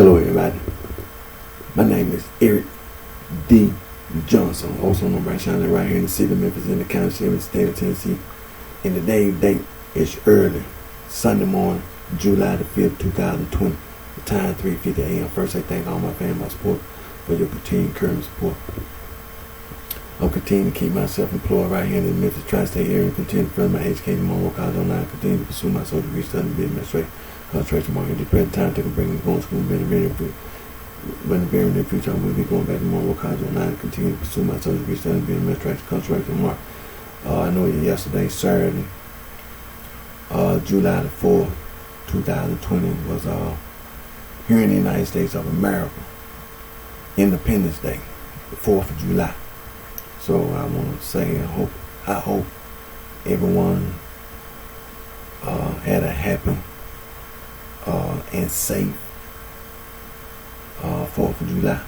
Hello everybody, my name is Eric D. Johnson, also known as BrightShine, right here in the city of Memphis, in the county, in the state of Tennessee. And today's date is early, Sunday morning, July the 5th, 2020. The time 3:50 a.m. First, I thank all my family, my support, for your continued encouragement support. I'll continue to keep myself employed right here in the Memphis tri-state area, and continue to further my education, my work college online, continue to pursue my social degree, study, business administration, concentration marketing. At the present time, take a break and go to school, but in the very near future, I will be going back to my work college online and continue to pursue my social degree, study, business administration, concentration marketing. I know yesterday, Saturday, July the 4th, 2020 was here in the United States of America, Independence Day, the 4th of July. So I want to say I hope everyone had a happy and safe 4th of July.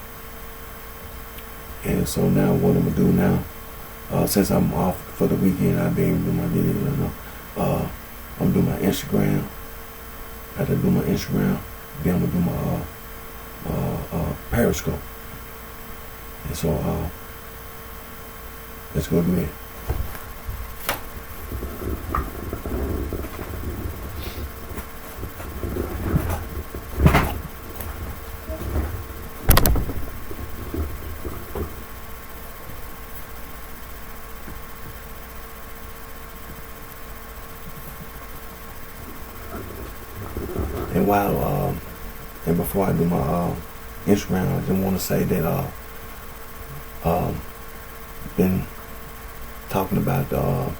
And so now what I'm going to do now, since I'm off for the weekend, I'll be able to do my videos. I'm doing my Instagram. I have to do my Instagram. Then I'm going to do my Periscope. And so let's go do it. And before I do my Instagram, I just want to say that been talking about the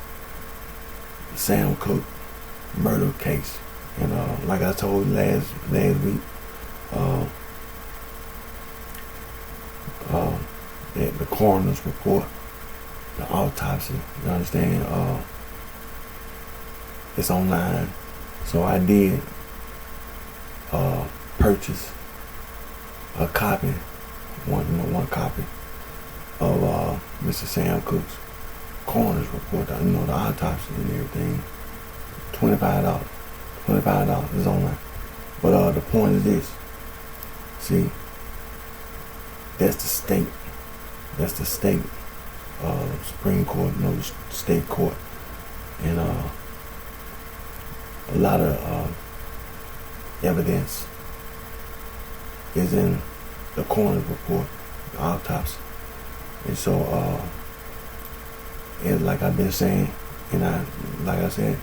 Sam Cooke murder case, and like I told you last week, the coroner's report, the autopsy, you understand, it's online. So I did purchase a copy, one copy of Mr. Sam Cooke's coroner's report, the autopsy and everything. $25. $25 is online. But the point is this. See, that's the state. That's the state Supreme Court, the state court. And a lot of evidence is in the coroner's report, the autopsy. And so, and like I've been saying, and like I said,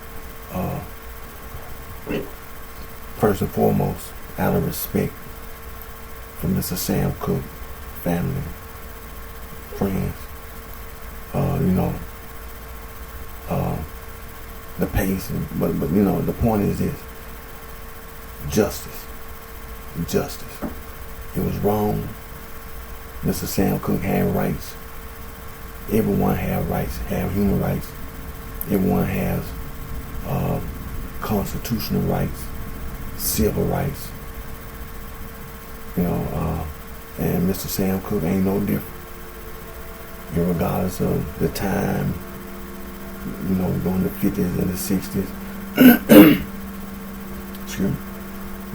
first and foremost, out of respect for Mr. Sam Cooke, family, friends, the pace, but the point is this: justice. It was wrong. Mr. Sam Cooke had rights. Everyone have rights, have human rights. Everyone has constitutional rights, civil rights. And Mr. Sam Cooke ain't no different. Regardless of the time, during the 50s and the 60s. Excuse me.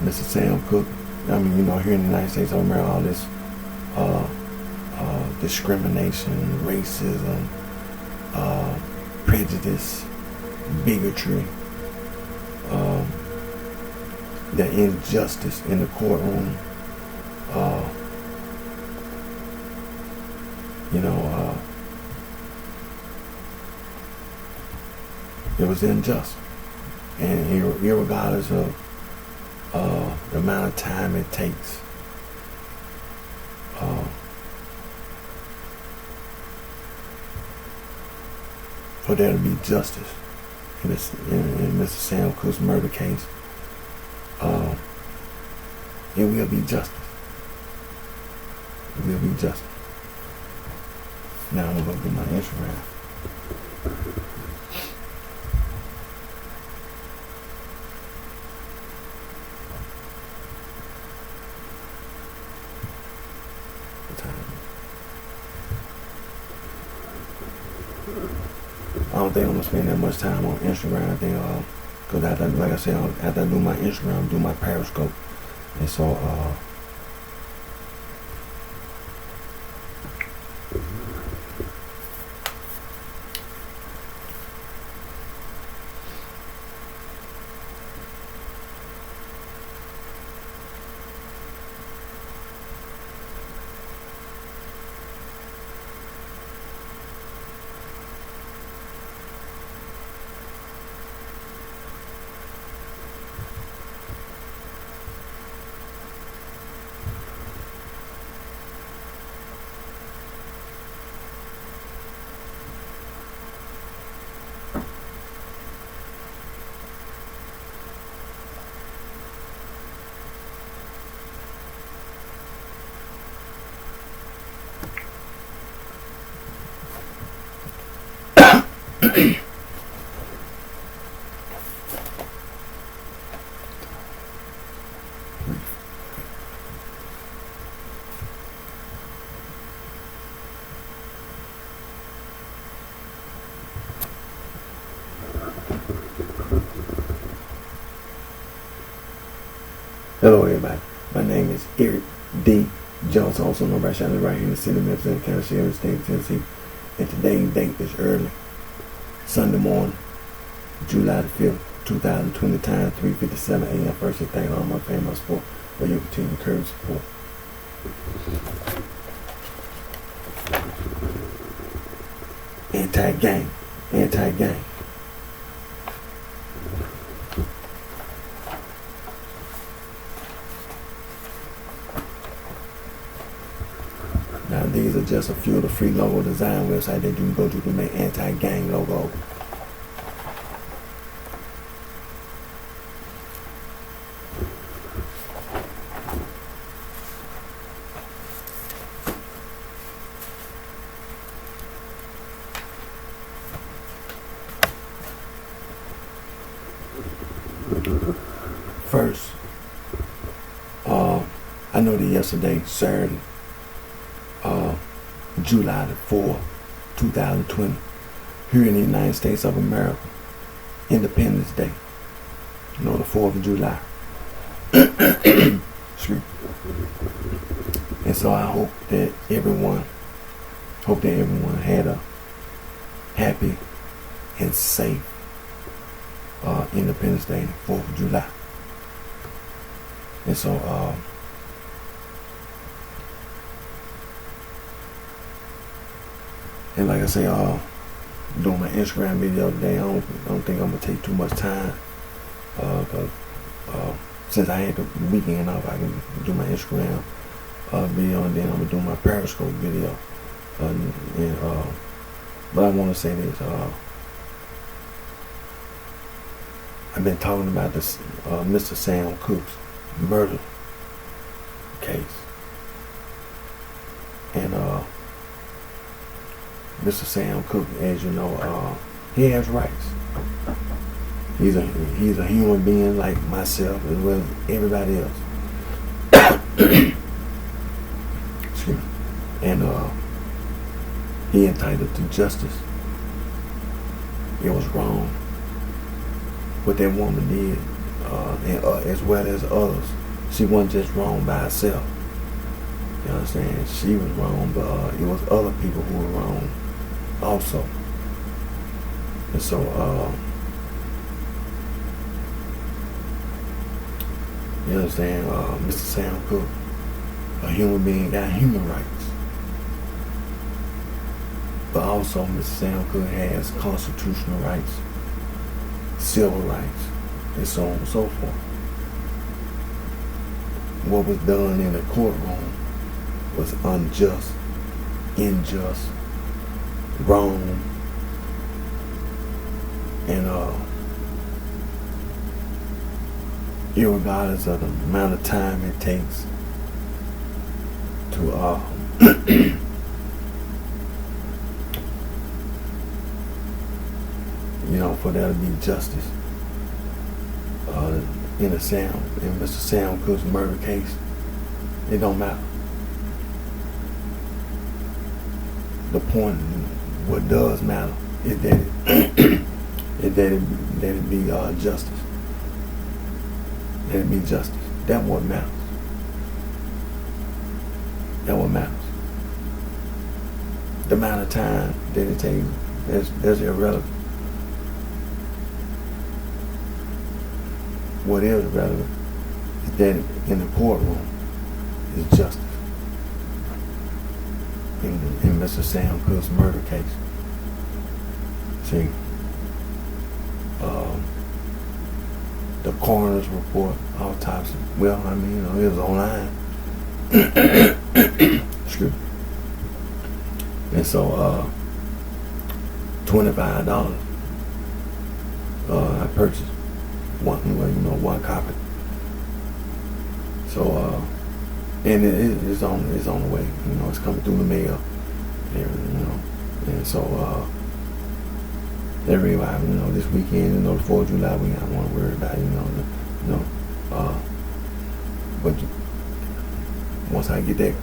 Mr. Sam Cooke, here in the United States of America, all this discrimination, racism, prejudice, bigotry, the injustice in the courtroom, it was unjust. And irregardless of the amount of time it takes for there to be justice in Mr. Sam Cooke's murder case, it will be justice. It will be justice. Now I'm going to do my Instagram. I don't think I'm gonna spend that much time on Instagram. I think because like I said, after I do my Instagram, do my Periscope, and so Hello everybody, my name is Eric D. Johnson, also known by BrightShine right here in the city of Memphis, in the county of the state of Tennessee. And today's date is early, Sunday morning, July the 5th, 2020, time 3:57 a.m. First, and thank all my family, my support, for your continued encouragement support. Anti-gang, anti-gang. Now these are just a few of the free logo design websites that you can go to make anti-gang logo. First, I know that yesterday, Saturday, July the 4th, 2020, here in the United States of America, Independence Day. You know, the 4th of July. And so I hope that everyone had a happy and safe Independence Day, 4th of July. And so and like I say, doing my Instagram video today, I don't think I'm gonna take too much time, cause since I had the weekend off, I can do my Instagram video, and then I'm gonna do my Periscope video. But I want to say this: I've been talking about this Mr. Sam Cooke's murder case, and Mr. Sam Cooke, as you know, he has rights. He's a human being like myself as well as everybody else. Excuse me. And he entitled to justice. It was wrong what that woman did, and as well as others. She wasn't just wrong by herself. You understand? She was wrong, but it was other people who were wrong also. And so you understand, Mr. Sam Cooke, a human being, got human rights, but also Mr. Sam Cooke has constitutional rights, civil rights, and so on and so forth. What was done in the courtroom was unjust, unjust, wrong, and irregardless of the amount of time it takes to you know, for there to be justice in Mr. Sam Cooke's murder case, it don't matter. The point, what does matter, is that it be justice. That it be justice. That's what matters. That's what matters. The amount of time that it takes, that's irrelevant. What is relevant is that in the courtroom is justice. In Mr. Sam Cooke's murder case. See, the coroner's report, autopsy, well, I mean, you know, it was online. Excuse me. And so, $25, I purchased one copy. So, and it's on the way. You know, it's coming through the mail. And, you know, and so, That revival, this weekend, the 4th of July, we got one word about it, but once I get that,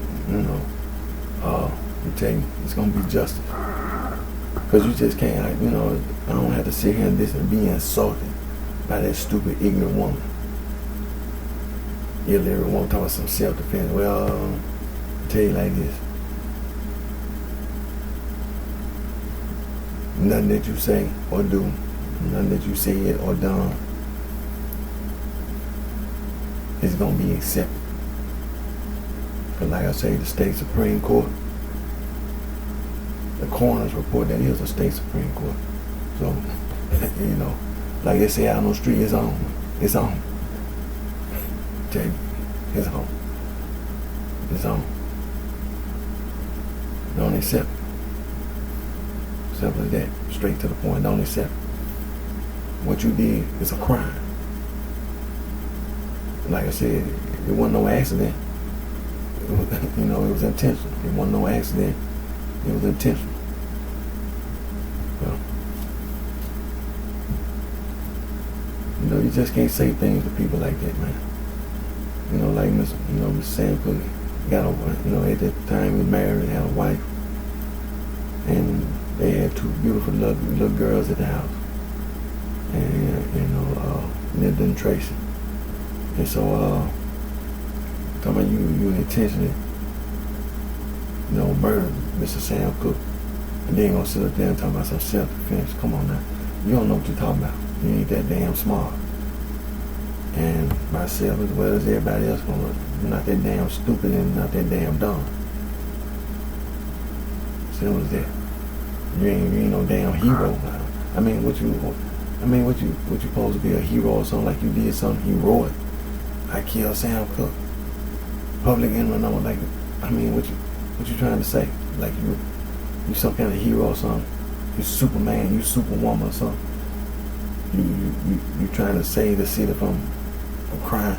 I'm telling you, it's gonna be justice. Cause you just can't, I don't have to sit here and listen and be insulted by that stupid, ignorant woman. Illiterate woman talking about some self-defense. Well, I'll tell you like this. Nothing that you say or do, nothing that you said or done is going to be accepted. Because like I say, the state Supreme Court, the coroner's report, that is the state Supreme Court. So, like they say out on the street, it's on. It's on. Tell you, it's on. It's on. Don't accept it. Simple as that. Straight to the point. Don't accept it. What you did is a crime. Like I said, it wasn't no accident. It was intentional. It wasn't no accident. It was intentional. Well, you just can't say things to people like that, man. Like Miss Sam Cooke got a, at that time he was married and had a wife, and they had 2 beautiful little girls at the house, and lived in Tracy. And so, talking about you intentionally, murder Mr. Sam Cooke, and then gonna sit up there and talk about some self-defense. Come on now, you don't know what you're talking about. You ain't that damn smart. And myself as well as everybody else, you're not that damn stupid and not that damn dumb. Simple as that. You ain't no damn hero. What you supposed to be a hero or something, like you did something heroic? I killed Sam Cooke. Public enemy, what you trying to say? Like you some kind of hero or something? You Superman, you Superwoman or something? You trying to save the city from crime?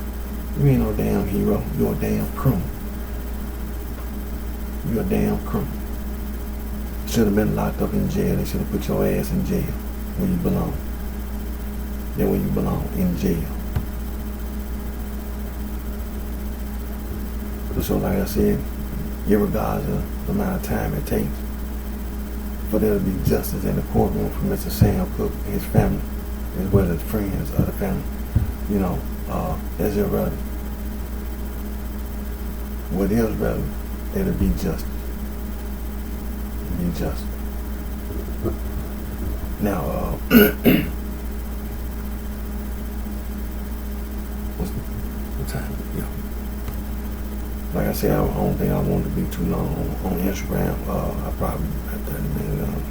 You ain't no damn hero. You're a damn criminal. You're a damn criminal. Should have been locked up in jail. They should have put your ass in jail where you belong. Then where you belong, in jail. So like I said, irregardless of the amount of time it takes for there to be justice in the courtroom for Mr. Sam Cooke and his family, as well as friends of the family, that's irrelevant. What is relevant, it'll be justice. Be just. Now, what time? Yeah. Like I said, I don't think I want to be too long on Instagram. I probably about 30 minutes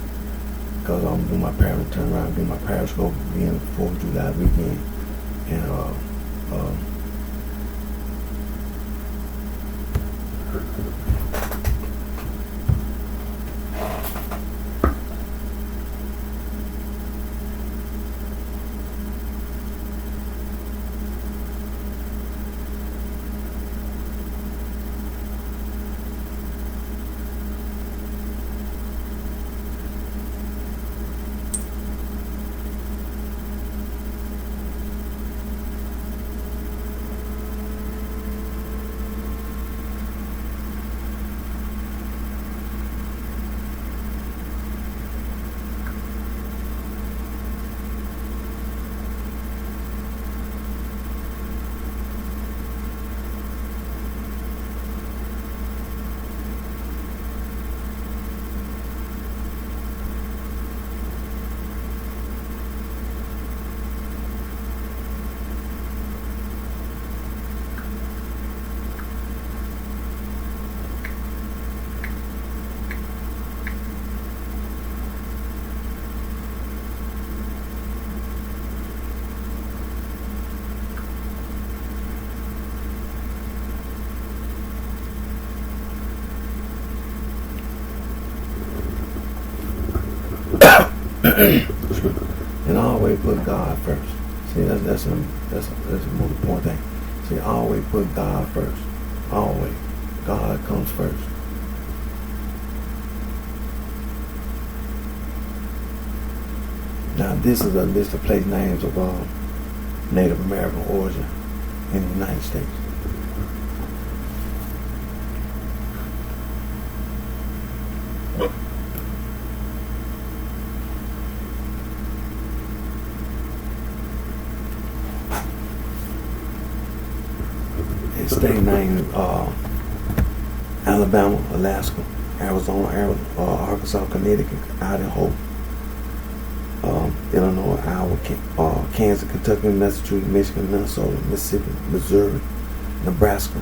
because I'm doing my parents turn around, do my Periscope being 4th of July weekend, and and always put God first. See, that's the most important thing. See, always put God first. Always, God comes first. Now this is a list of place names of Native American origin in the United States. And state names Alabama, Alaska, Arizona, Arkansas, Connecticut, Idaho, Illinois, Iowa, Kansas, Kentucky, Massachusetts, Michigan, Minnesota, Mississippi, Missouri, Nebraska,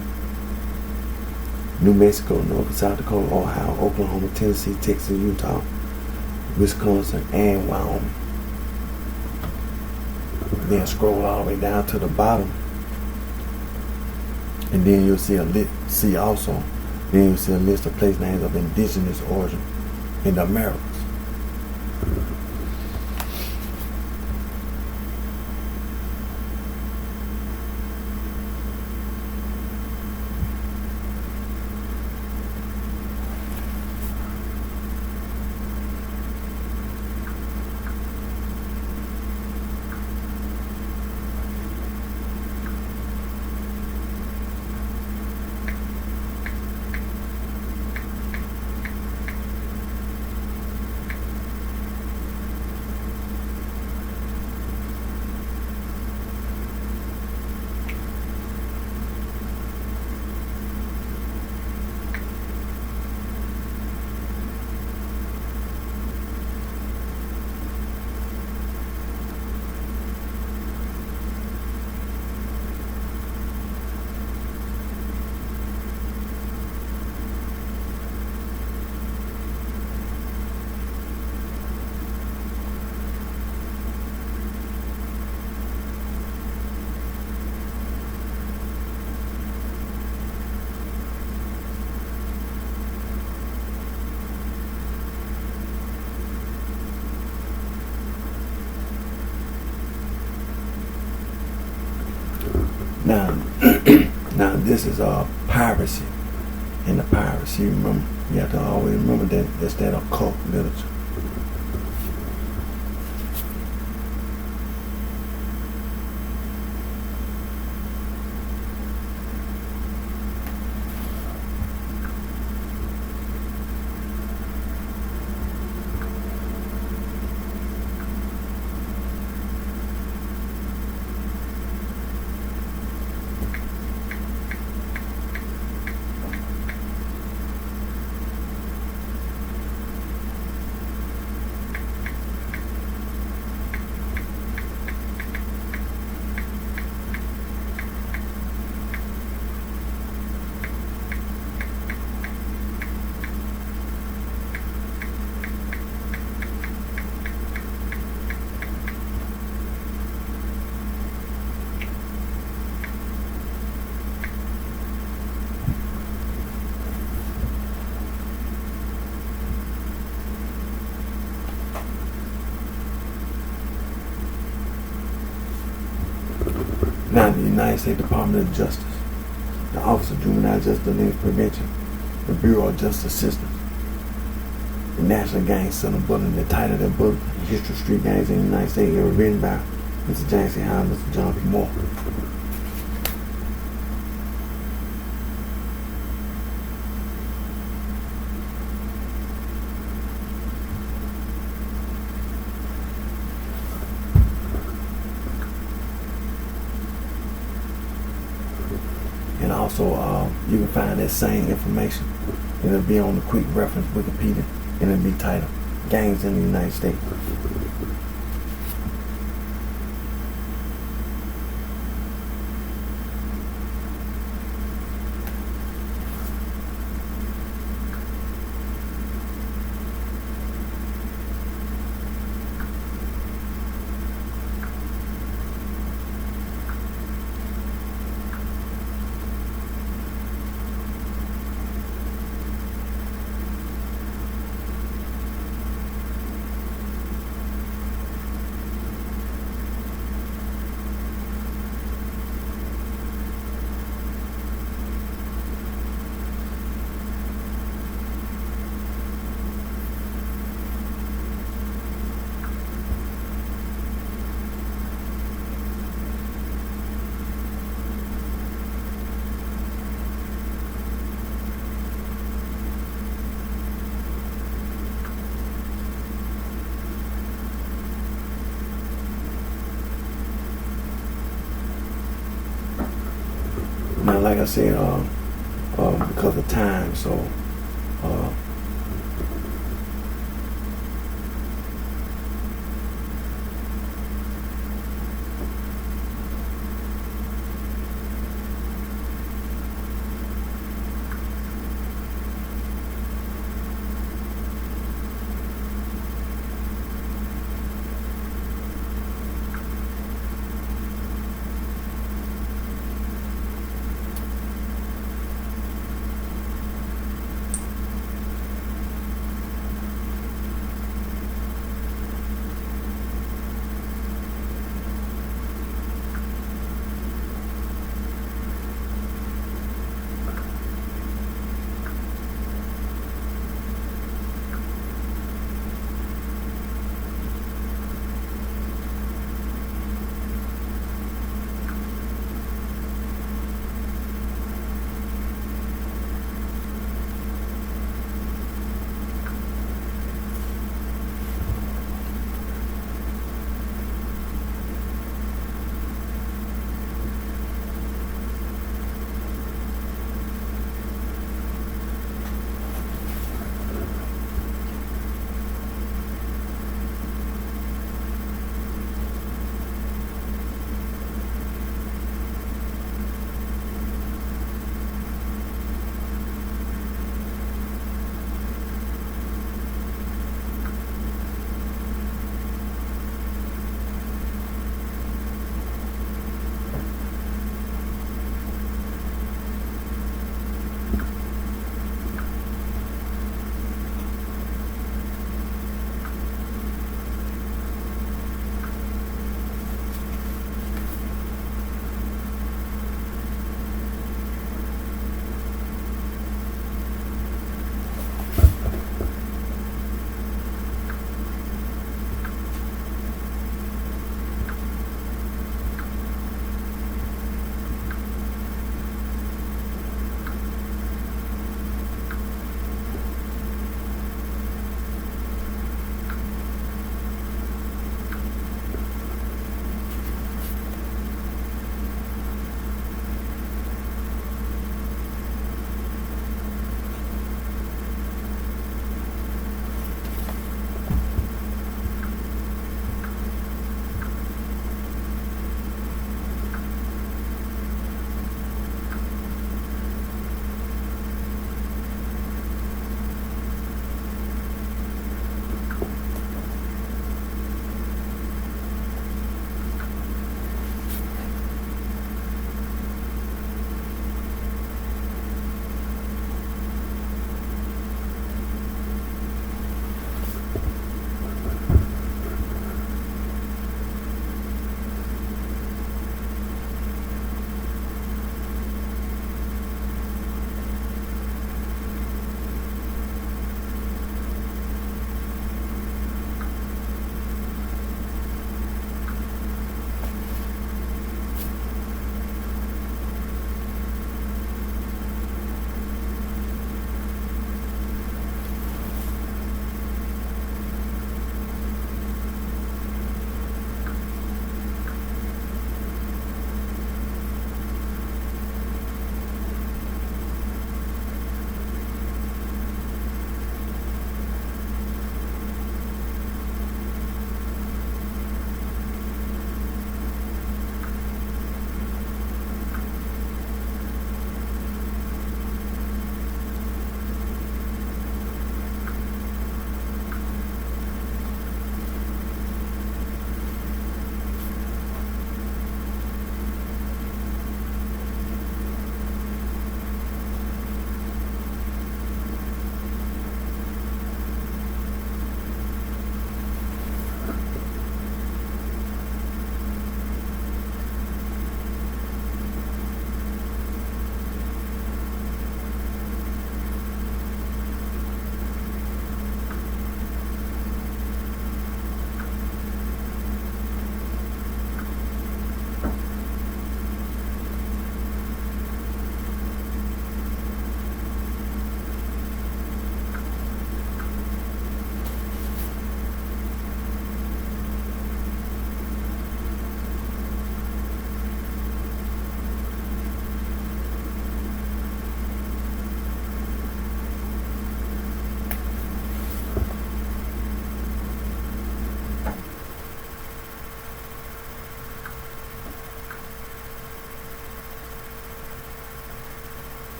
New Mexico, North and South Dakota, Ohio, Oklahoma, Tennessee, Texas, Utah, Wisconsin, and Wyoming. Then scroll all the way down to the bottom, and then you'll see Then you'll see a list of place names of indigenous origin in the Americas. Now this is piracy. And the piracy, remember, you have to always remember that's that occult literature. Now, the United States Department of Justice, the Office of Juvenile Justice and Prevention, the Bureau of Justice Assistance, the National Gang Center Bulletin, the title of the book, History of Street Gangs in the United States, it was written by Mr. James C. Howard and Mr. John P. Moore. And also, you can find that same information. It'll be on the quick reference Wikipedia, and it'll be titled Gangs in the United States. I said, because of time. So, uh,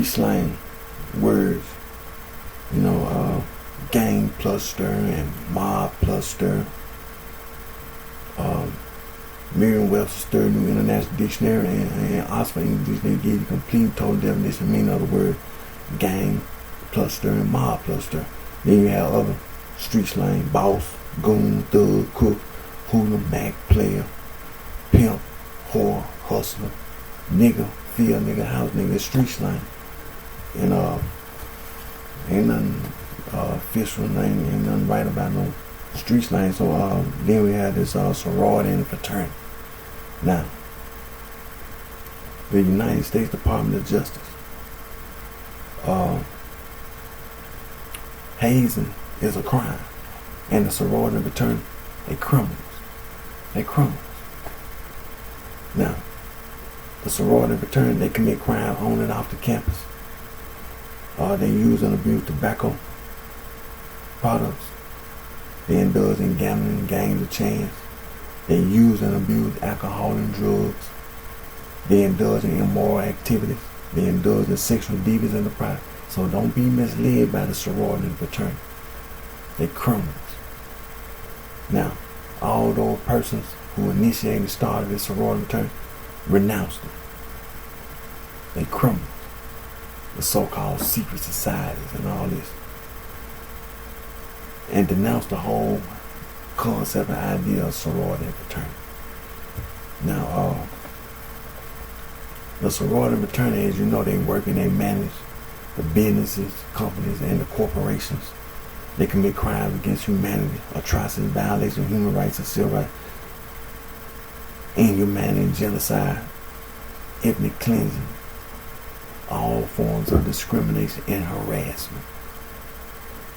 street slang words, gang pluster and mob pluster. Merriam-Webster New International Dictionary and Oxford English Dictionary give you complete total definition meaning of the word gang pluster and mob pluster. Then you have other street slang: boss, goon, thug, crook, hooligan, back, player, pimp, whore, hustler, nigga, field nigga, house nigga, street slang. And ain't nothing official name, ain't nothing right about no street slang. So then we have this sorority and fraternity. Now, the United States Department of Justice, hazing is a crime, and the sorority and fraternity, they criminals. They criminals. Now, the sorority and fraternity, they commit crime on and off the campus. They use and abuse tobacco products. They indulge in gambling and games of chance. They use and abuse alcohol and drugs. They indulge in immoral activities. They indulge in sexual deviance in the private. So don't be misled by the sorority and fraternity. They criminals. Now, all those persons who initiated and started this sorority and fraternity renounced them. They criminals. The so-called secret societies and all this. And denounce the whole concept and idea of sorority and fraternity. Now, the sorority and fraternity, as you know, they work and they manage the businesses, companies, and the corporations. They commit crimes against humanity, atrocities, violations of human rights and civil rights, inhumanity, genocide, ethnic cleansing, all forms of discrimination and harassment.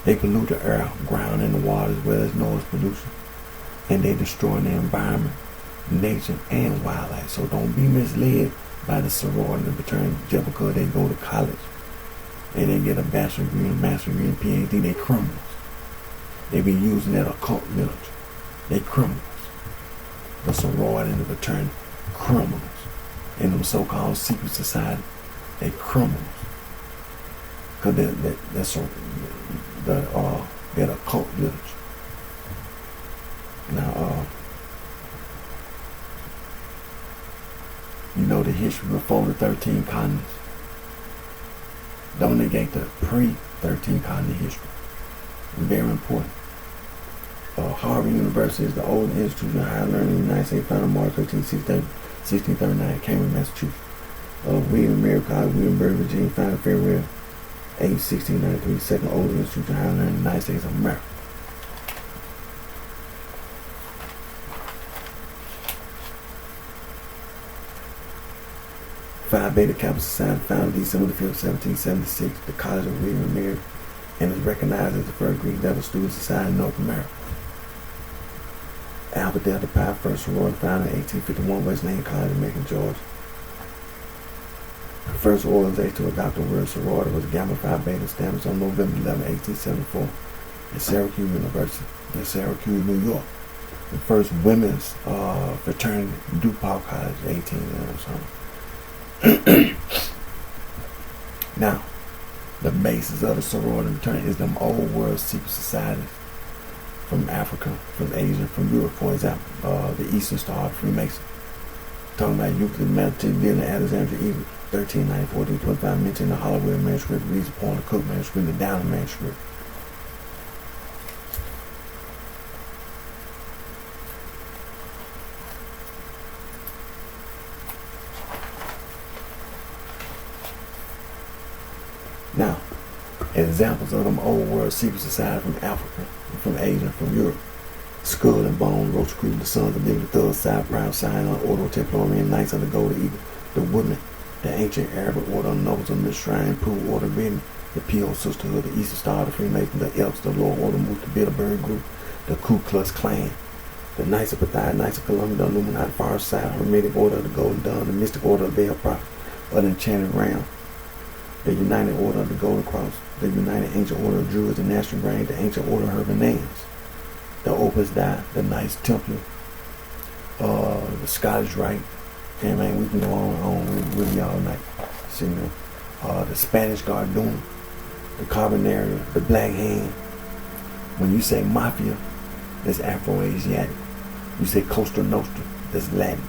They pollute the air, ground, and the water as well as noise pollution. And they destroy the environment, nature, and wildlife. So don't be misled by the sorority and fraternity just because they go to college and they get a bachelor's degree, a master's degree, and PhD. They criminals. They be using that occult literature. They criminals. The sorority and the fraternity, criminals. And them so-called secret society, they criminals. Because that occult literature. Now, you know the history before the 13 colonies. Don't negate the pre-13 colony history. Very important. Harvard University is the oldest institution of higher learning in the United States, founded March 13, 1639, Cambridge, Massachusetts. William Mary College, Williamsburg, Virginia, founded February 8, 1693, second oldest institution of higher learning in the United States of America. Phi Beta Kappa Society, founded December 5, 1776, the College of William and Mary, and is recognized as the first Greek level student society in North America. Alpha Delta Pi, first sorority, founded in 1851, West Lane College in Macon, Georgia. The first organization to adopt the word sorority was Gamma Phi Beta, established on November 11, 1874, at Syracuse University in Syracuse, New York. The first women's fraternity, DuPont College, 18 or something. Now, the basis of the sorority and fraternity is them old world secret societies from Africa, from Asia, from Europe. For example, the Eastern Star, Freemason. Talking about Euclid, Mathematician, Dylan, Alexander, Egypt, 1390, 1425, mentioned the Holloway manuscript, Reed's Point, the Cook manuscript, the Downer manuscript. Now, examples of them old world secret societies from Africa, from Asia, from Europe. Skull and Bone, Rosicrucian, the Sons of Liberty, Thug, Side, Proud, Sinai, Ordo Templarian, Knights of the Golden Eagle, the Woodmen, the Ancient Arabic Order of Nobles of the Shrine, Pool Order, Britain, the P.O. Sisterhood, the Eastern Star, the Freemasons, the Elks, the Lower Order, Moose, the Bilderberg Group, the Ku Klux Klan, the Knights of Pathiah, Knights of Columbia, the Illuminati, Far Side, Hermetic Order of the Golden Dawn, the Mystic Order of the Veiled Prophet, of the Enchanted Realm, the United Order of the Golden Cross, the United Ancient Order of Druids, the National Grain, the Ancient Order of Hermannans, the Opus Dei, the Knights Templar, the Scottish Rite, and man, we can go on with you all night. See, the Spanish Guardian, the Carbonara, the Black Hand. When you say Mafia, that's Afro-Asiatic. You say Costa Nostra, that's Latin.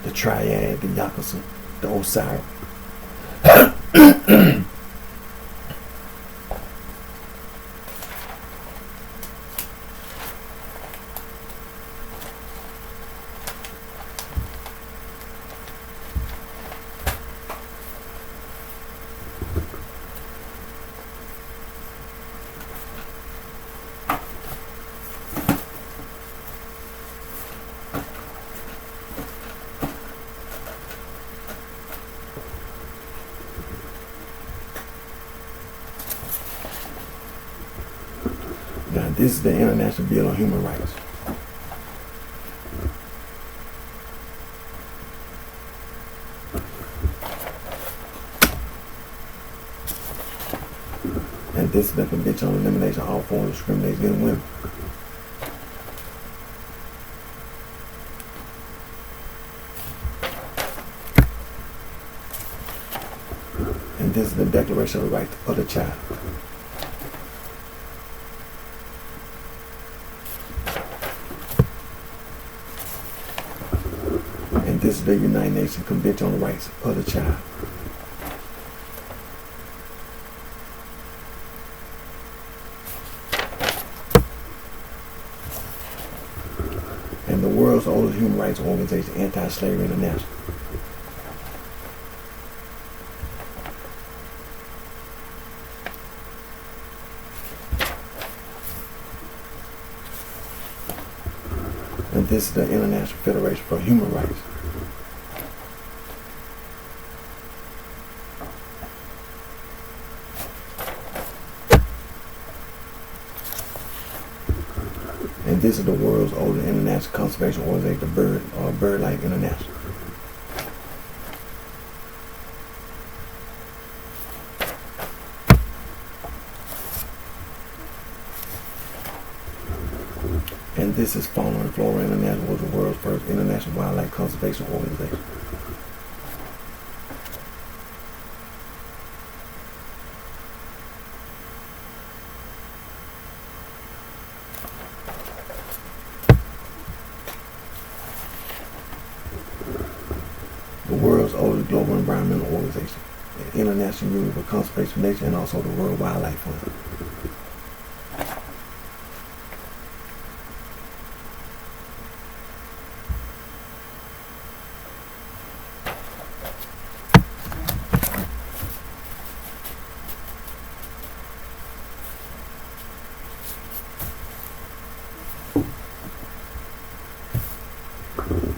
The Triad, the Yakuza, the Osiris. Now, this is the International Bill on Human Rights. And this is the Convention on Elimination of All Forms of Discrimination Against Women. And this is the Declaration of the Rights of the Child. And this is the United Nations Convention on the Rights of the Child. And the world's oldest human rights organization, Anti-Slavery International. And this is the International Federation for Human Rights. And this is the world's oldest international conservation organization, the BirdLife International. And this is Fauna and Flora International, was the world's first international wildlife conservation organization. The world's oldest global environmental organization, the International Union for Conservation of Nature, and also the World Wildlife Fund.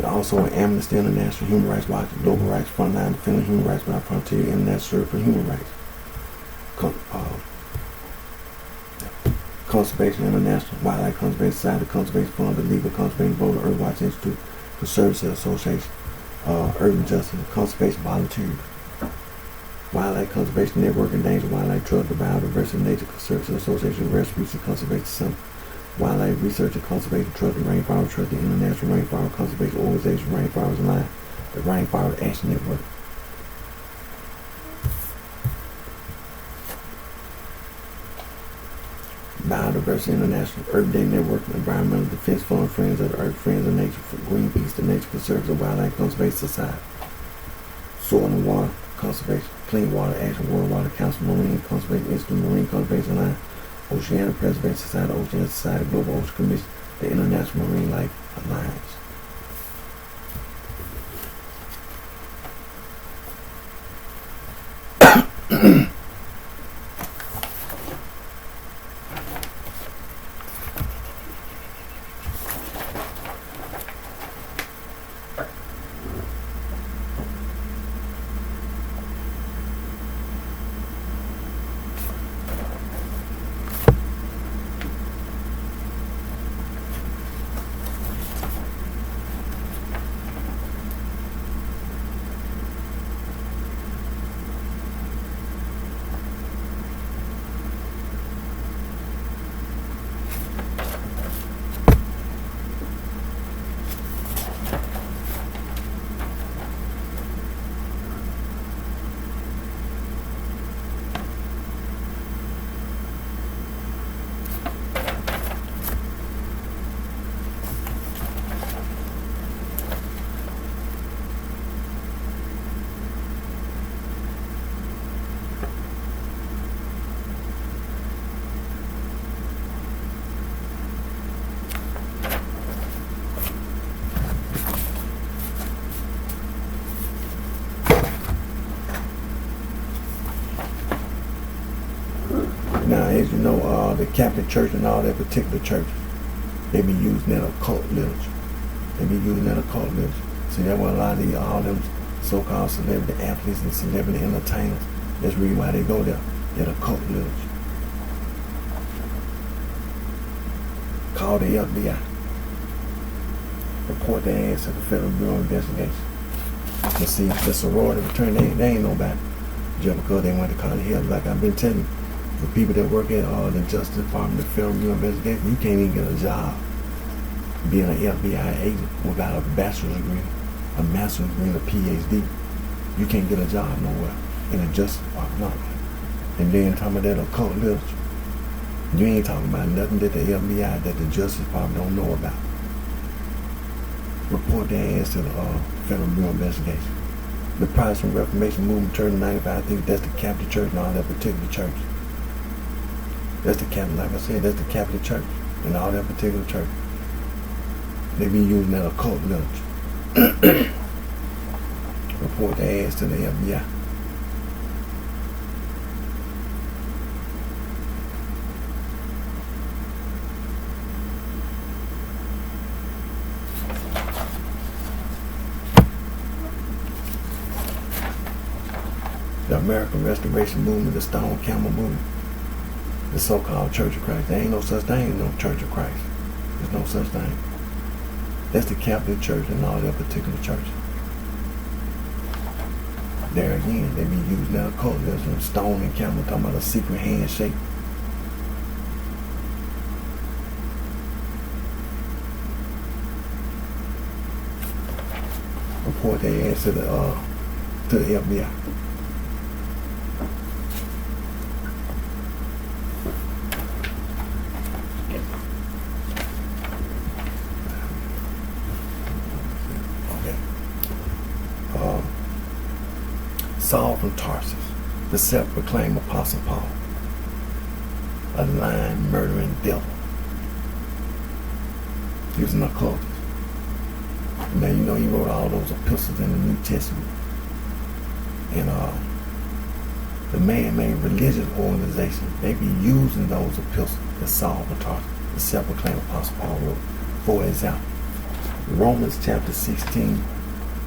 Also Amnesty International, Human Rights Watch, Global Rights Frontline, Defending Human Rights Without Frontier, International Service for Human Rights, Conservation International, Wildlife Conservation Society, Conservation Fund, the Legal Conservation Board, Earth Watch Institute, Conservancy Association, Urban Justice, Conservation Volunteers, Wildlife Conservation Network, Endangered Wildlife Trust, the Biodiversity Nature Conservancy Association, Restoration Conservation Center, Wildlife Research and Conservation Trust, the Rainforest Trust, the International Rainforest Conservation Organization, Rainforest Line, the Rainforest Action Network. Biodiversity International, Earth Day Network, Environmental Defense Fund, Friends of the Earth, Friends of Nature, Greenpeace, the Nature Conservancy, Wildlife Conservation Society, Soil and Water Conservation, Clean Water Action, World Water Council, Marine Conservation Institute, Marine Conservation Line, Oceanic Preservation Society, Oceanic Society, Global Ocean Commission, the International Marine Life Alliance. the Catholic Church and all that particular churches, they be using that occult literature. They be using that occult literature. See, that's what a lot of these, all them so-called celebrity athletes and celebrity entertainers, that's the reason why they go there. That occult literature. Call the FBI. Report their ass to the Federal Bureau of Investigation. But see, the sorority fraternity, they ain't nobody. Just because they went to college here, like I've been telling you, the people that work at the Justice Department, the Federal Bureau of Investigation, you can't even get a job being an FBI agent without a bachelor's degree, a master's degree, and a PhD. You can't get a job nowhere in the Justice Department. No. And then talking about that occult literature. You ain't talking about nothing that the FBI, that the Justice Department don't know about. Report their ass to the Federal Bureau of Investigation. The Protestant Reformation movement turned in 95, I think that's the Catholic Church and all that particular church. That's the Catholic, like I said, that's the Catholic Church and all that particular church. They be using that occult literature. Report their ass to the FBI. The American Restoration Movement, the Stone Camel Movement, the so-called Church of Christ. There ain't no such thing as no Church of Christ. There's no such thing. That's the Catholic Church and all that particular churches. There again, they be using that occult. There's some Stone and Camel talking about a secret handshake. Report their ass to the FBI. Saul from Tarsus, the self-proclaimed Apostle Paul, a lying, murdering devil. He was an occultist. Now, you know, he wrote all those epistles in the New Testament. And the man-made religious organization, they be using those epistles that Saul from Tarsus, the self-proclaimed Apostle Paul, wrote. For example, Romans chapter 16,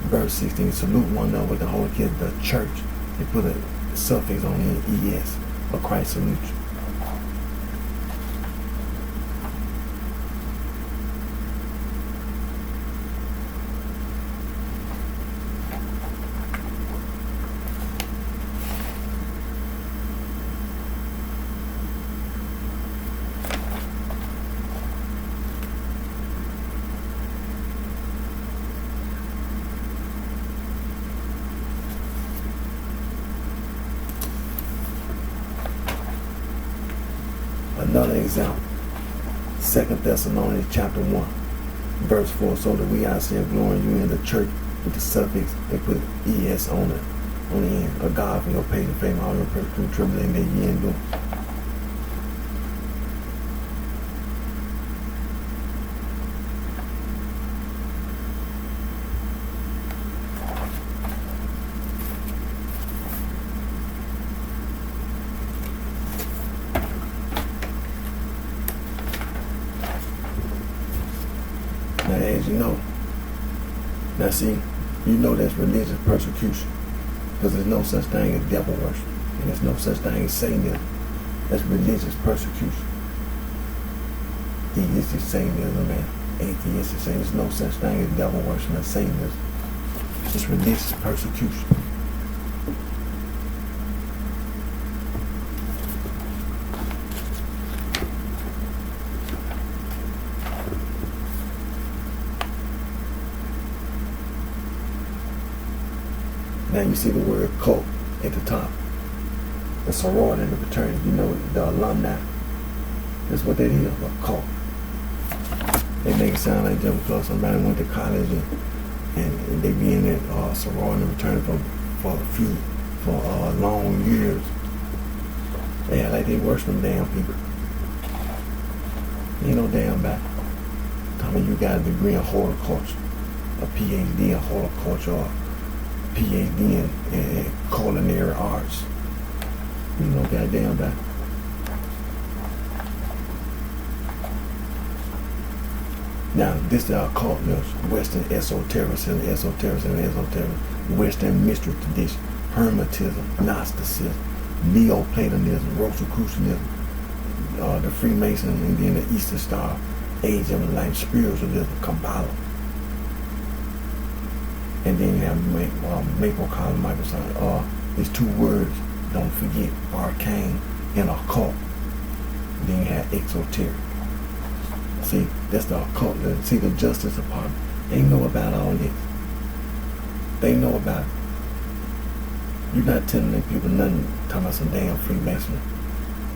verse 16, salute one another with the Holy Kiss, the church. They put a suffix on it, ES, or Christ salute you. Another example, 2 Thessalonians chapter 1, verse 4, so that we ourselves glory you in the church with the suffix, they put ES on the end, a God for your patient faith, all your persecution, tribulation that ye endure. Now, as you know, now see, you know that's religious persecution, because there's no such thing as devil worship, and there's no such thing as Satanism. That's religious persecution. Theistic Satanism and atheistic Satanism, there's no such thing as devil worship and Satanism. It's religious persecution. Now you see the word cult at the top. The sorority and the fraternity, you know, the alumni. That's what that is, a cult. They make it sound like just because somebody went to college and they be in that sorority and fraternity for long years. They act like they worship them damn people. Ain't no damn about it. Tell me you got a degree in horticulture, a PhD in horticulture, or PhD in culinary arts. You know goddamn about it. Now, this is our occult, Western esotericism, Western mystery tradition, Hermetism, Gnosticism, Neoplatonism, Rosicrucianism, the Freemason, and then the Eastern Star, Age of Life, Spiritualism, Kabbalah. And then you have Maple Column, Microsoft. There's two words, don't forget, arcane and occult. Then you have exoteric. See, that's the occult. See, the Justice Department, they know about all this. They know about it. You're not telling them people nothing, talking about some damn Freemasonry.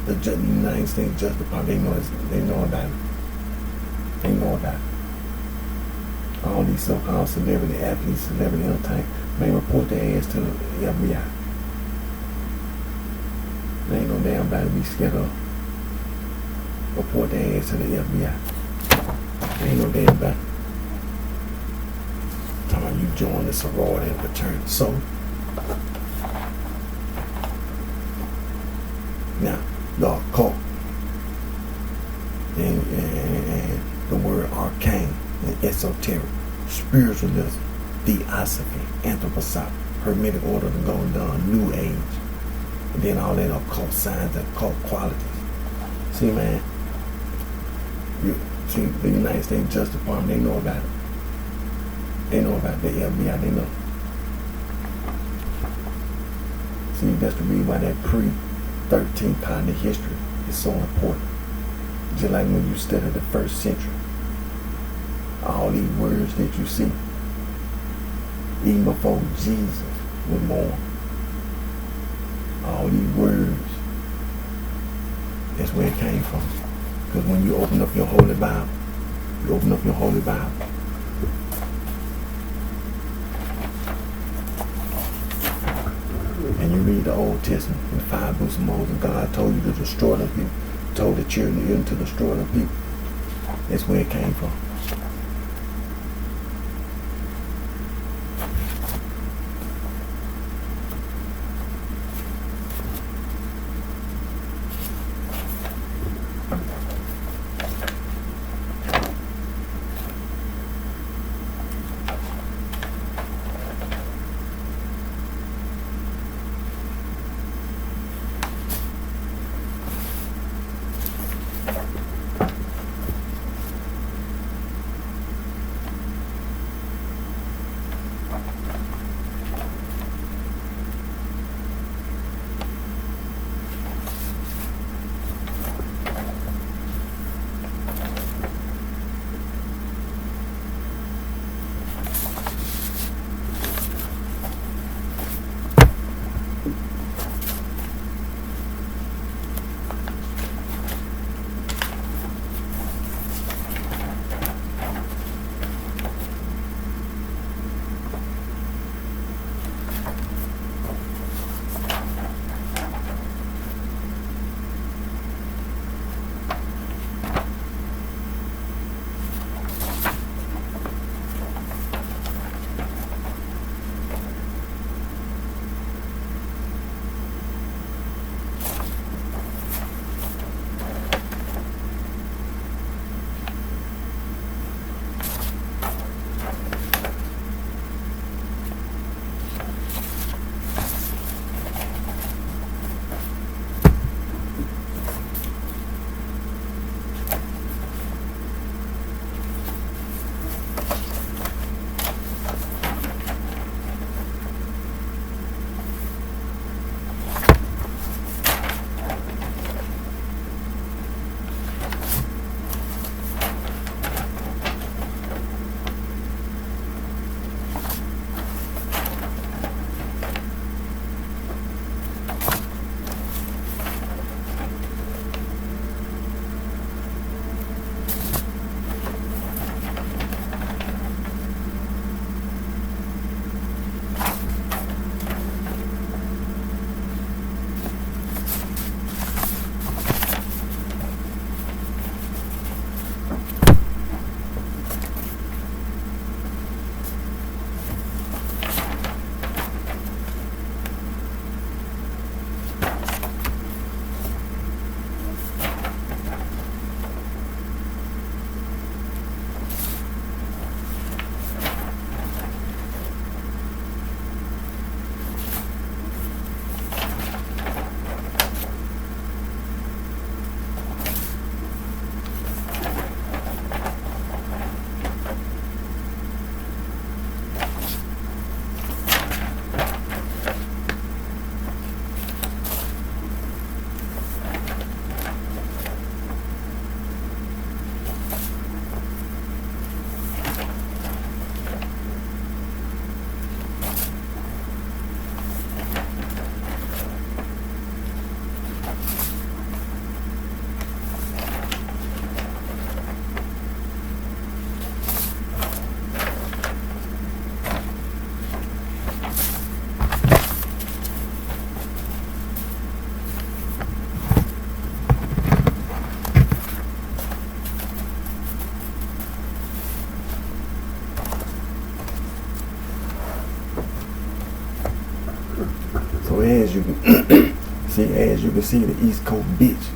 The United States Justice Department, they know about it. They know about it. All these so-called celebrity athletes, celebrity entertainers, may report their ass to the FBI. They ain't no damn body be scared of. Report their ass to the FBI. They ain't no damn body. Talking about you join the sorority and fraternity. So, now, the occult and the word arcane and esoteric, spiritualism, theosophy, anthroposophy, Hermetic order of the Golden Dawn, New Age, and then all that occult signs and occult qualities. See, man, see, the United States Justice Department, they know about it. They know about the FBI, they know. See, that's the reason why that pre-13 cognitive history is so important. Just like when you study the first century. All these words that you see, even before Jesus was born, all these words, that's where it came from. Because when you open up your Holy Bible, and you read the Old Testament, in the 5 books of Moses, God told you to destroy the people, told the children of Israel to destroy the people. That's where it came from. as you can as you can see, the East Coast bitch,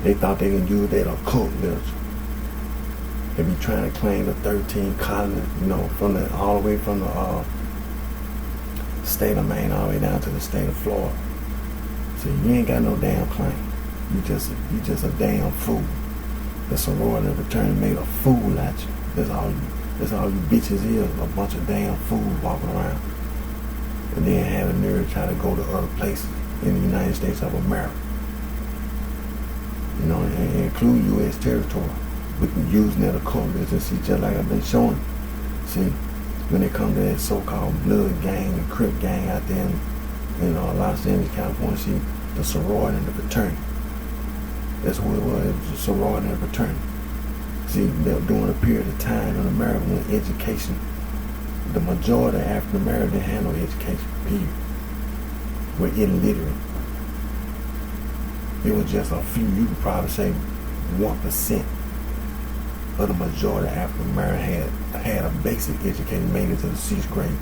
they thought they can use that occult literature. They be trying to claim the 13 colonies, from all the way from the state of Maine all the way down to the state of Florida. So you ain't got no damn claim. You just a damn fool. The sorority fraternity made a fool out you. That's all you bitches is, a bunch of damn fools walking around. And then have a nerve to try to go to other places in the United States of America. And include U.S. territory. With using that occult literature, see, just like I've been showing. See, when it comes to that so-called blood gang and crip gang out there in Los Angeles, California, see, the sorority and the fraternity. That's what it was. It was a sorority and a fraternity. See, during a period of time in America when education, the majority of African Americans didn't have no education, period. Were illiterate. It was just a few, you could probably say 1% of the majority of African Americans had a basic education, made it to the 6th grade.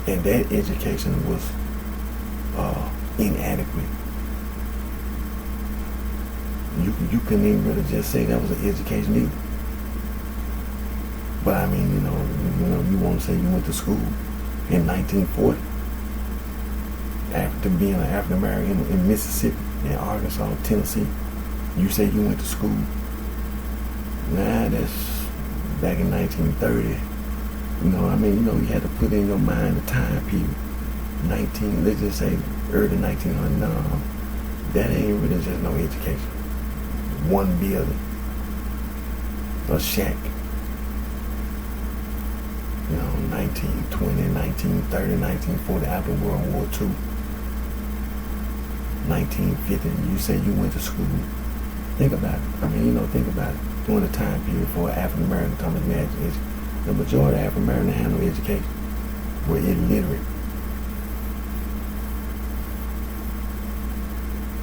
And that education was inadequate. You couldn't even really just say that was an education either. But I mean, you want to say you went to school in 1940 after being an African American in Mississippi, in Arkansas, Tennessee. You say you went to school. Nah, that's back in 1930. You had to put in your mind the time period. Let's just say early 1900. No, that ain't really just no education. One building, a shack. 1920, 1930, 1940, after World War II. 1950, you say you went to school. Think about it. Think about it. During the time period for African American Thomas education, the majority of African Americans had no education, were illiterate.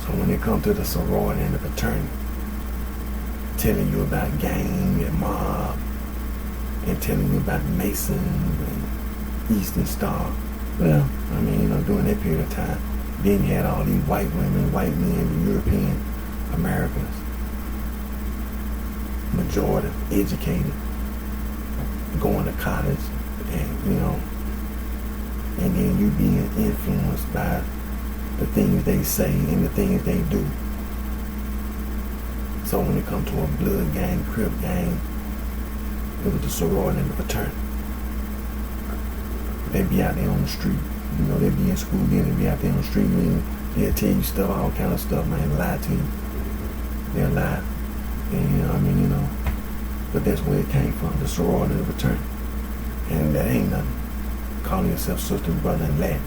So when it comes to the sorority and the fraternity, telling you about gang and mob, and telling you about Masons and Eastern Star, well, during that period of time, then you had all these white women, white men, European Americans, majority educated, going to college, and and then you being influenced by the things they say and the things they do. So when it comes to a blood gang, crip gang, it was the sorority and the fraternity. They be out there on the street. They be in school, then they be out there on the street, and they'll tell you stuff, all kind of stuff, man, lie to you. They'll lie. And but that's where it came from, the sorority and the fraternity. And that ain't nothing. Calling yourself sister and brother and Latin.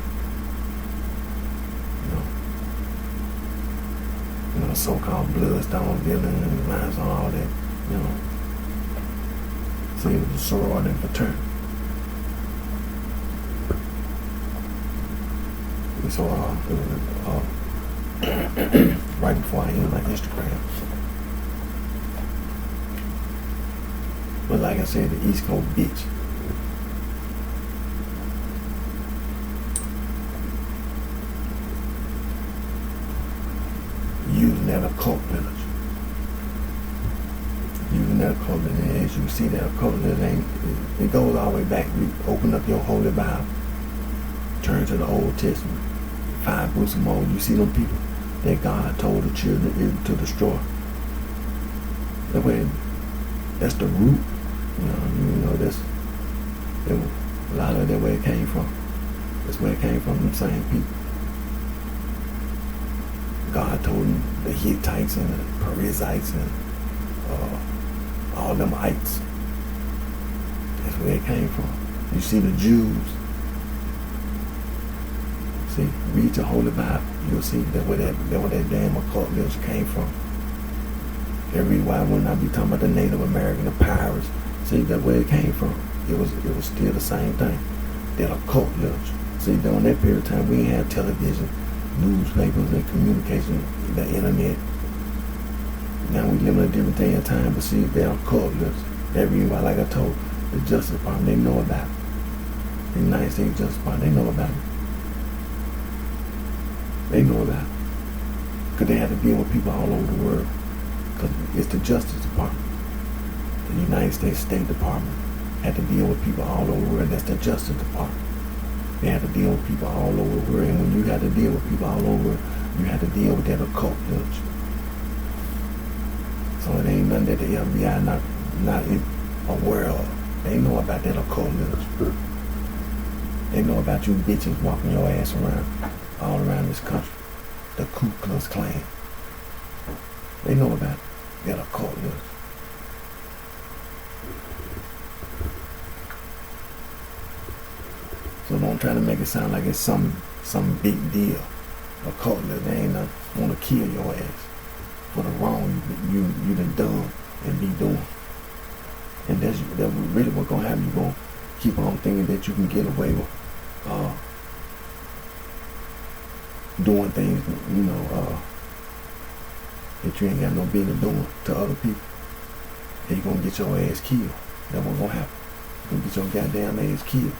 So-called bloodstone villain and lines on all that, So it was the sorority and fraternity. And so right before I ended my Instagram. But like I said, the East Coast bitch. Using that occult literature. Using that occult literature. And as you see, that occult literature, it goes all the way back. You open up your Holy Bible, turn to the Old Testament, 5 books of Moses. You see them people that God told the children of Israel to destroy. That's the root. That's a lot of that where it came from. That's where it came from, them same people. God told them, the Hittites and the Perizzites and all them ites. That's where it came from. You see the Jews. See, read your Holy Bible. You'll see that where that damn occult literature came from. That reason why I would not be talking about the Native American, the pirates. See, that where it came from. It was still the same thing. That occult literature. See, during that period of time, we didn't have television, newspapers, and communication, the internet. Now we live in a different day and time, but see, they're occult literature. That reason why, like I told the Justice Department, they know about it. The United States Justice Department, they know about it. They know about it. Because they have to deal with people all over the world. Because it's the Justice Department. The United States State Department had to deal with people all over the world. That's the Justice Department. They have to deal with people all over the world. And when you have to deal with people all over, you have to deal with that occult literature. So it ain't nothing that the FBI not aware of. They know about that occult literature. They know about you bitches walking your ass around all around this country. The Ku Klux Klan. They know about that occult literature. So don't try to make it sound like it's some big deal. Occult literature, they ain't want to kill your ass for the wrong you done and be doing. And that's really what's gonna happen. You gonna keep on thinking that you can get away with doing things, that you ain't got no business doing to other people. And you're gonna get your ass killed. That's what's gonna happen. You're gonna get your goddamn ass killed.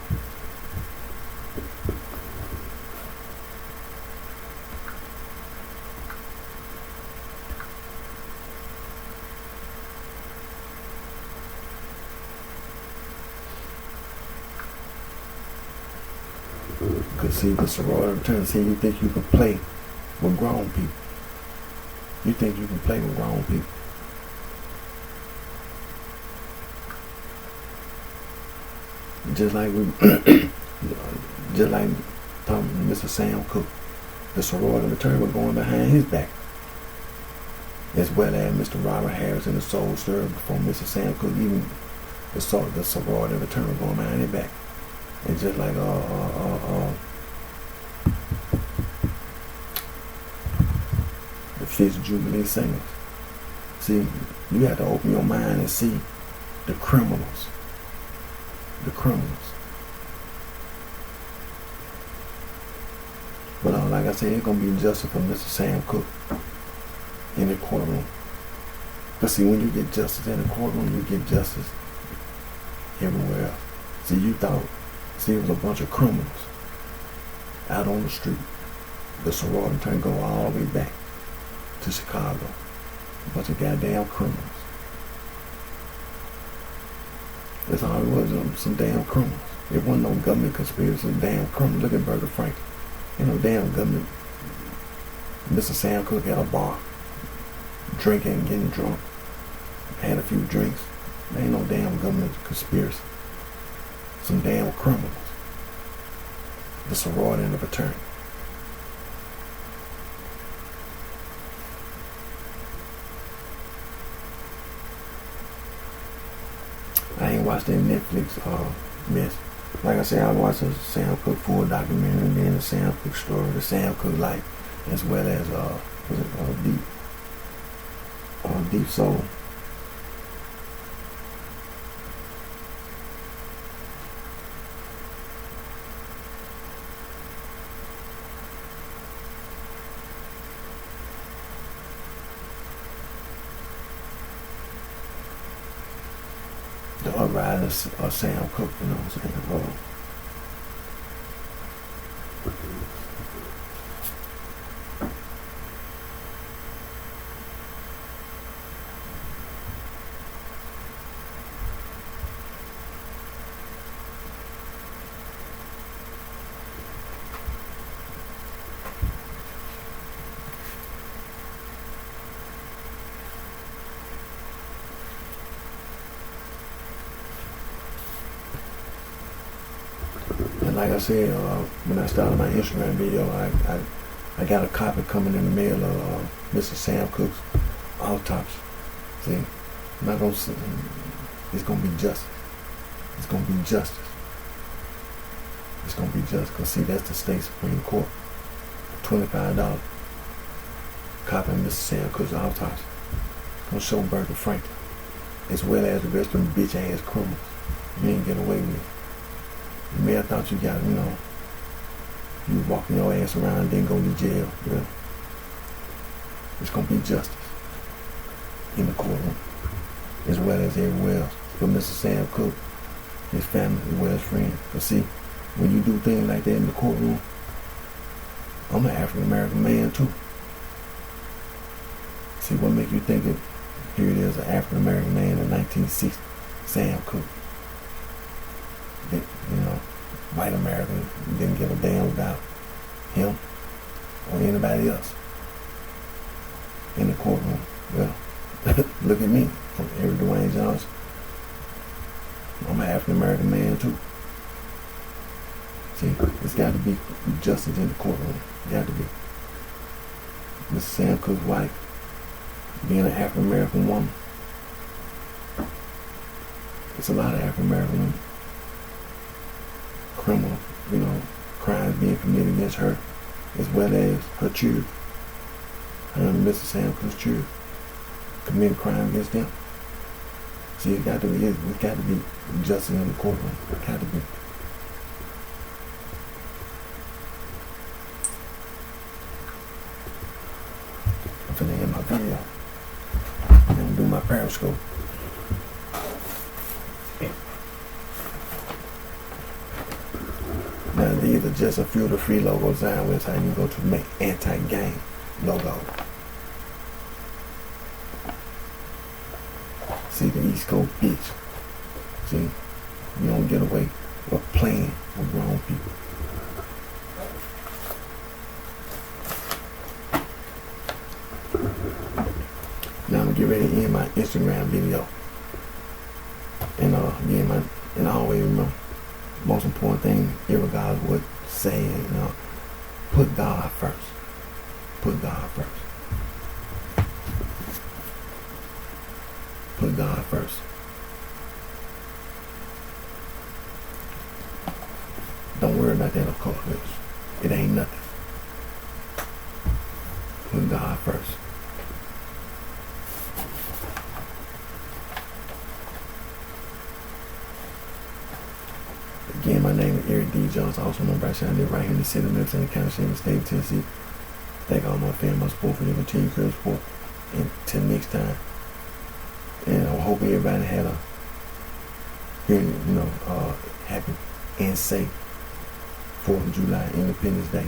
Because see, the sorority return, see, you think you can play with grown people. You think you can play with grown people. Just like Mr. Sam Cooke, the sorority return was going behind his back, as well as Mr. Robert Harris and the Soul Stirrer before Mr. Sam Cooke, even the sorority return was going behind his back. And just like the Fifth Jubilee Singers. See, you have to open your mind and see the criminals. The criminals. But like I said, it's going to be justice for Mr. Sam Cooke in the courtroom. But see, when you get justice in the courtroom, you get justice everywhere else. See, it was a bunch of criminals out on the street. The sorority turn go all the way back to Chicago. A bunch of goddamn criminals. That's all it was, some damn criminals. It wasn't no government conspiracy, some damn criminals. Look at Burger Franklin. Ain't no damn government. Mr. Sam Cooke had a bar, drinking and getting drunk. Had a few drinks. There ain't no damn government conspiracy. Some damn criminals. The sorority and the fraternity. I ain't watched that Netflix mess. Like I said, I watched the Sam Cooke full documentary and then the Sam Cooke story, the Sam Cooke life, as well as Deep Soul. The uprising of Sam Cooke, you know what I'm saying? Like I said, when I started my Instagram video, I got a copy coming in the mail of Mr. Sam Cooke's autopsy. See, I'm not gonna say, it's gonna be justice. It's gonna be justice. It's gonna be justice. Cause see, that's the state Supreme Court. $25. Copy of Mr. Sam Cooke's autopsy. Gonna show Burger Franklin, as well as the rest of them bitch ass criminals. You ain't get away with it. You may have thought you got, you walking your ass around and then go to jail. Yeah. It's going to be justice in the courtroom, as well as everywhere else. For Mr. Sam Cooke, his family, as well as friends. But see, when you do things like that in the courtroom, I'm an African American man too. See, what make you think that here it is, an African American man in 1960, Sam Cooke. That, white Americans didn't give a damn about him or anybody else in the courtroom. Well, look at me, from Eric Dwayne Johnson. I'm an African American man too. See, it's got to be justice in the courtroom. Got to be. Mr. Sam Cooke's wife, being an African American woman, it's a lot of African American women. Criminal, crimes being committed against her, as well as her children. Mr. Sam Cooke's children committing crime against them. See, it's got to be justice in the courtroom. It got to be. I'm finna end my video. I'm gonna do my Periscope. Now these are just a few of the free logos on our website. You can go to make anti-gang logo. See, the East Coast bitch. See, you don't get away with playing with grown people. Now I'm gonna get ready to end my Instagram video. And and I always remember, most important thing, irregardless of what saying, put God first. Put God first. Put God first. Don't worry about that, of course. It ain't nothing. Put God first. Again, my name is Eric D. Jones, also known as BrightShine. I live right here in the city of Memphis, in the county, in the state of Tennessee. Thank all my family, my support for your continued career support. Until next time. And I hope everybody had a happy and safe 4th of July, Independence Day.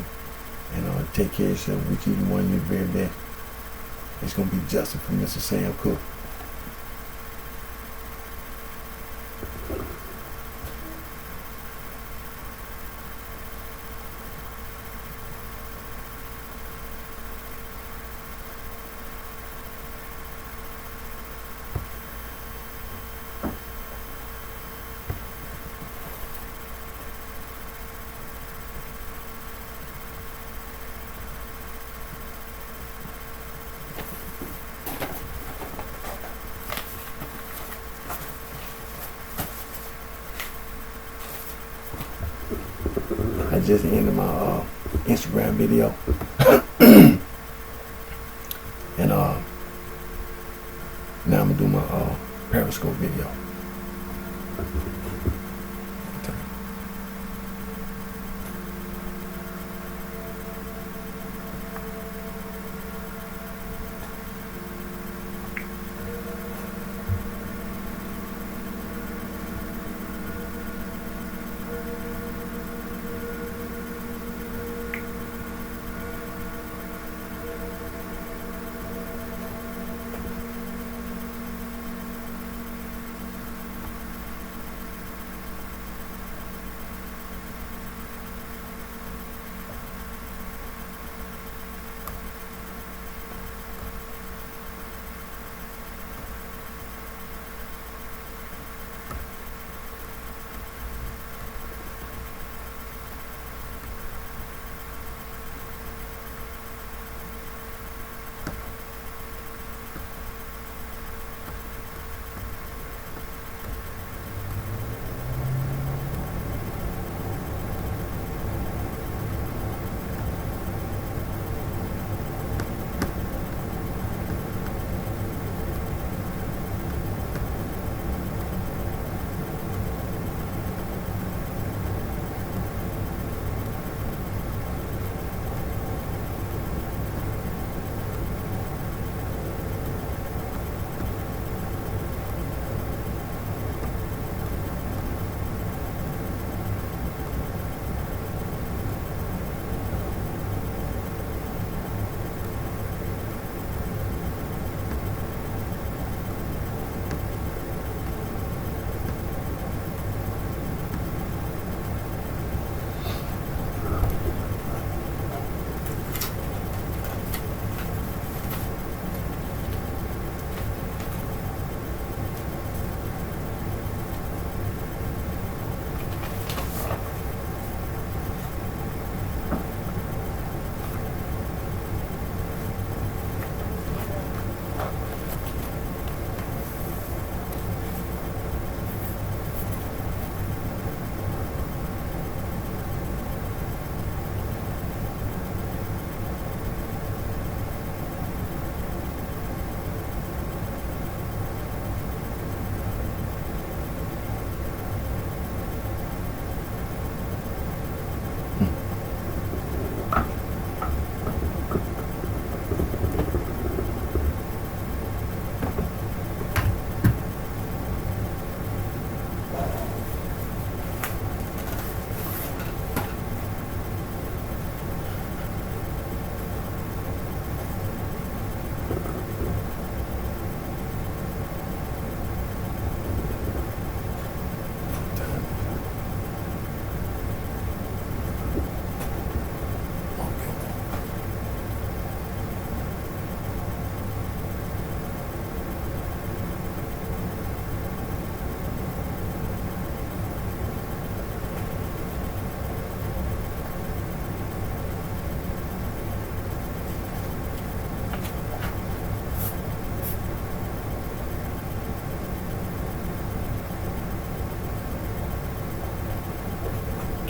And take care of yourself. We keep you one year very best. It's going to be justice for Mr. Sam Cooke. I just ended my Instagram video. And now I'm gonna do my Periscope video.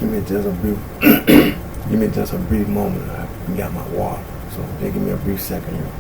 Give me just a brief, give me just a brief moment. I got my water, so just give me a brief second here.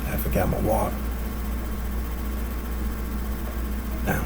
I forgot my water. Now.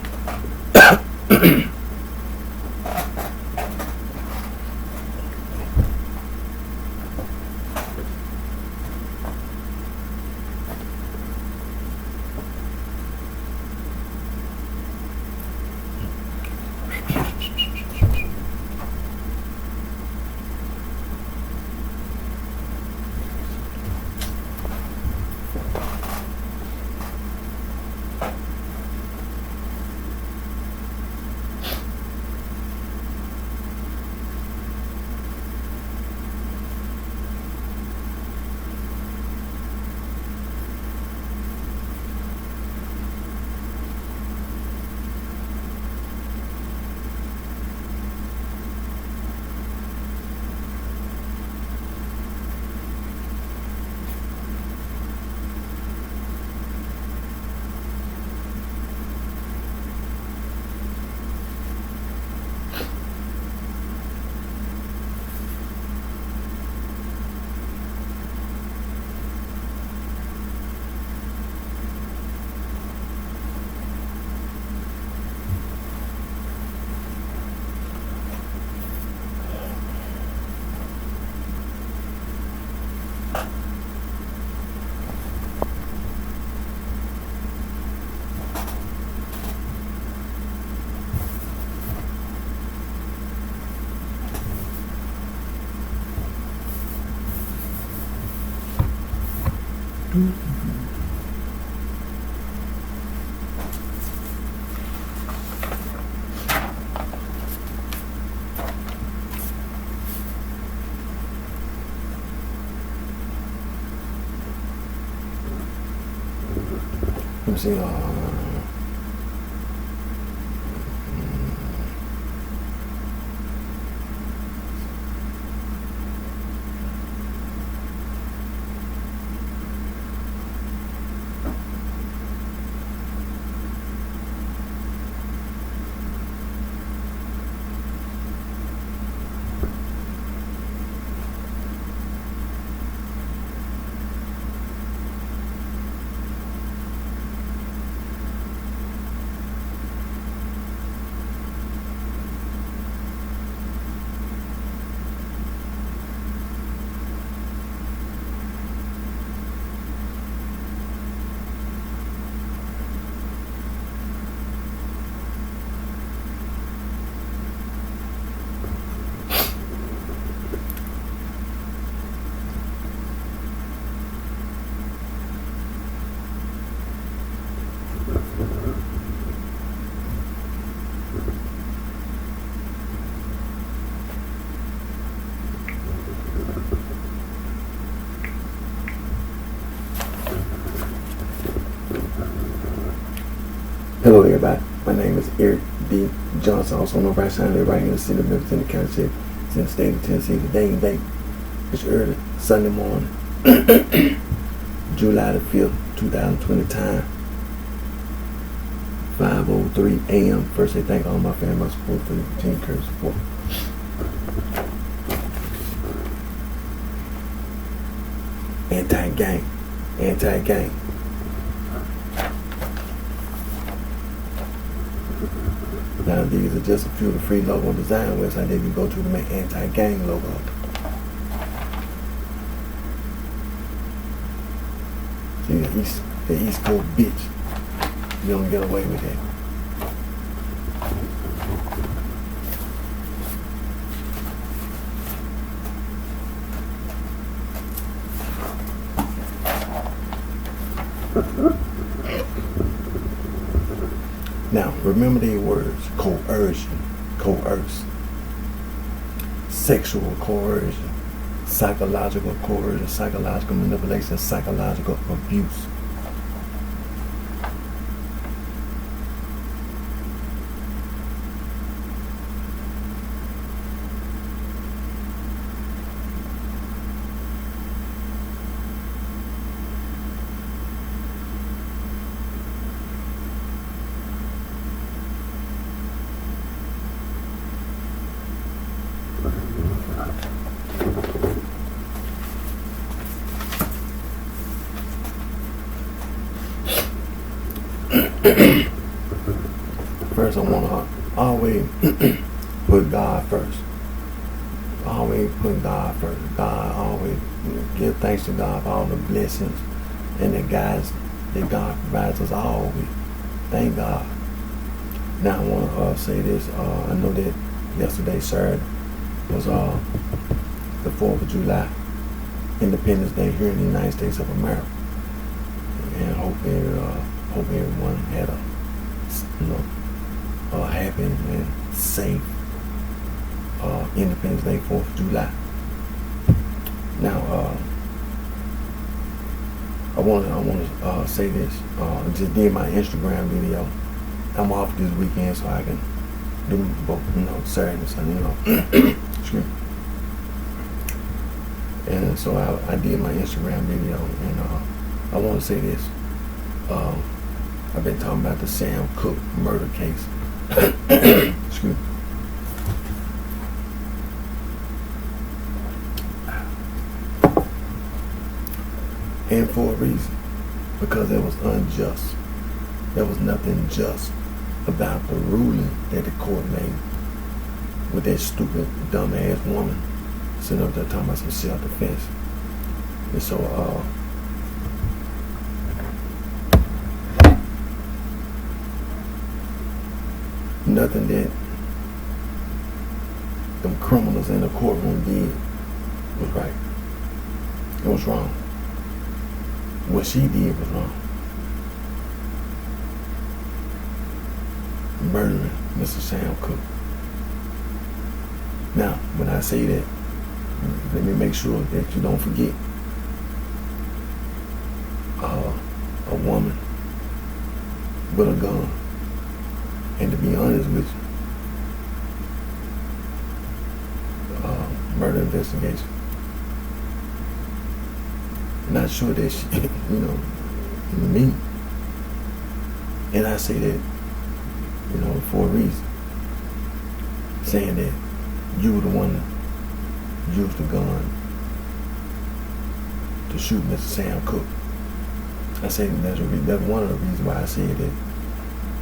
Let me see. name is Eric D. Johnson, also known as BrightShine, right here in the city of Memphis, in the county, in the state of Tennessee. Today and date is early Sunday morning, July the 5th, 2020 time, 5:03 a.m. First, I thank all my family, my support for the continued current support. Anti-gang. Anti-gang. Now these are just a few of the free logo design websites that you go to make anti-gang logo. See, the East Coast bitch. You don't get away with that. Now, remember these words: coercion, coerce, sexual coercion, psychological coercion, psychological manipulation, psychological abuse. First, I want to always put God first. Always put God first. God, always give thanks to God for all the blessings and the guides that God provides us always. Thank God. Now, I want to say this. I know that yesterday, Saturday, was the 4th of July, Independence Day here in the United States of America. And hope everyone had a happy and safe Independence Day, 4th of July. Now, I want to say this. I just did my Instagram video. I'm off this weekend, so I can do both, Saturday and Sunday, Excuse me. And so I did my Instagram video, and I want to say this. I've been talking about the Sam Cooke murder case. Excuse me. And for a reason. Because it was unjust. There was nothing just about the ruling that the court made with that stupid, dumb-ass woman sitting up there talking about some self-defense. And so, nothing that them criminals in the courtroom did was right. It was wrong. What she did was wrong. Murdering Mr. Sam Cooke. Now, when I say that, let me make sure that you don't forget a woman with a gun. And to be honest with you, murder investigation. Not sure that she, me. And I say that, for a reason. Saying that you were the one that used the gun to shoot Mr. Sam Cooke. I say that's one of the reasons why I say that.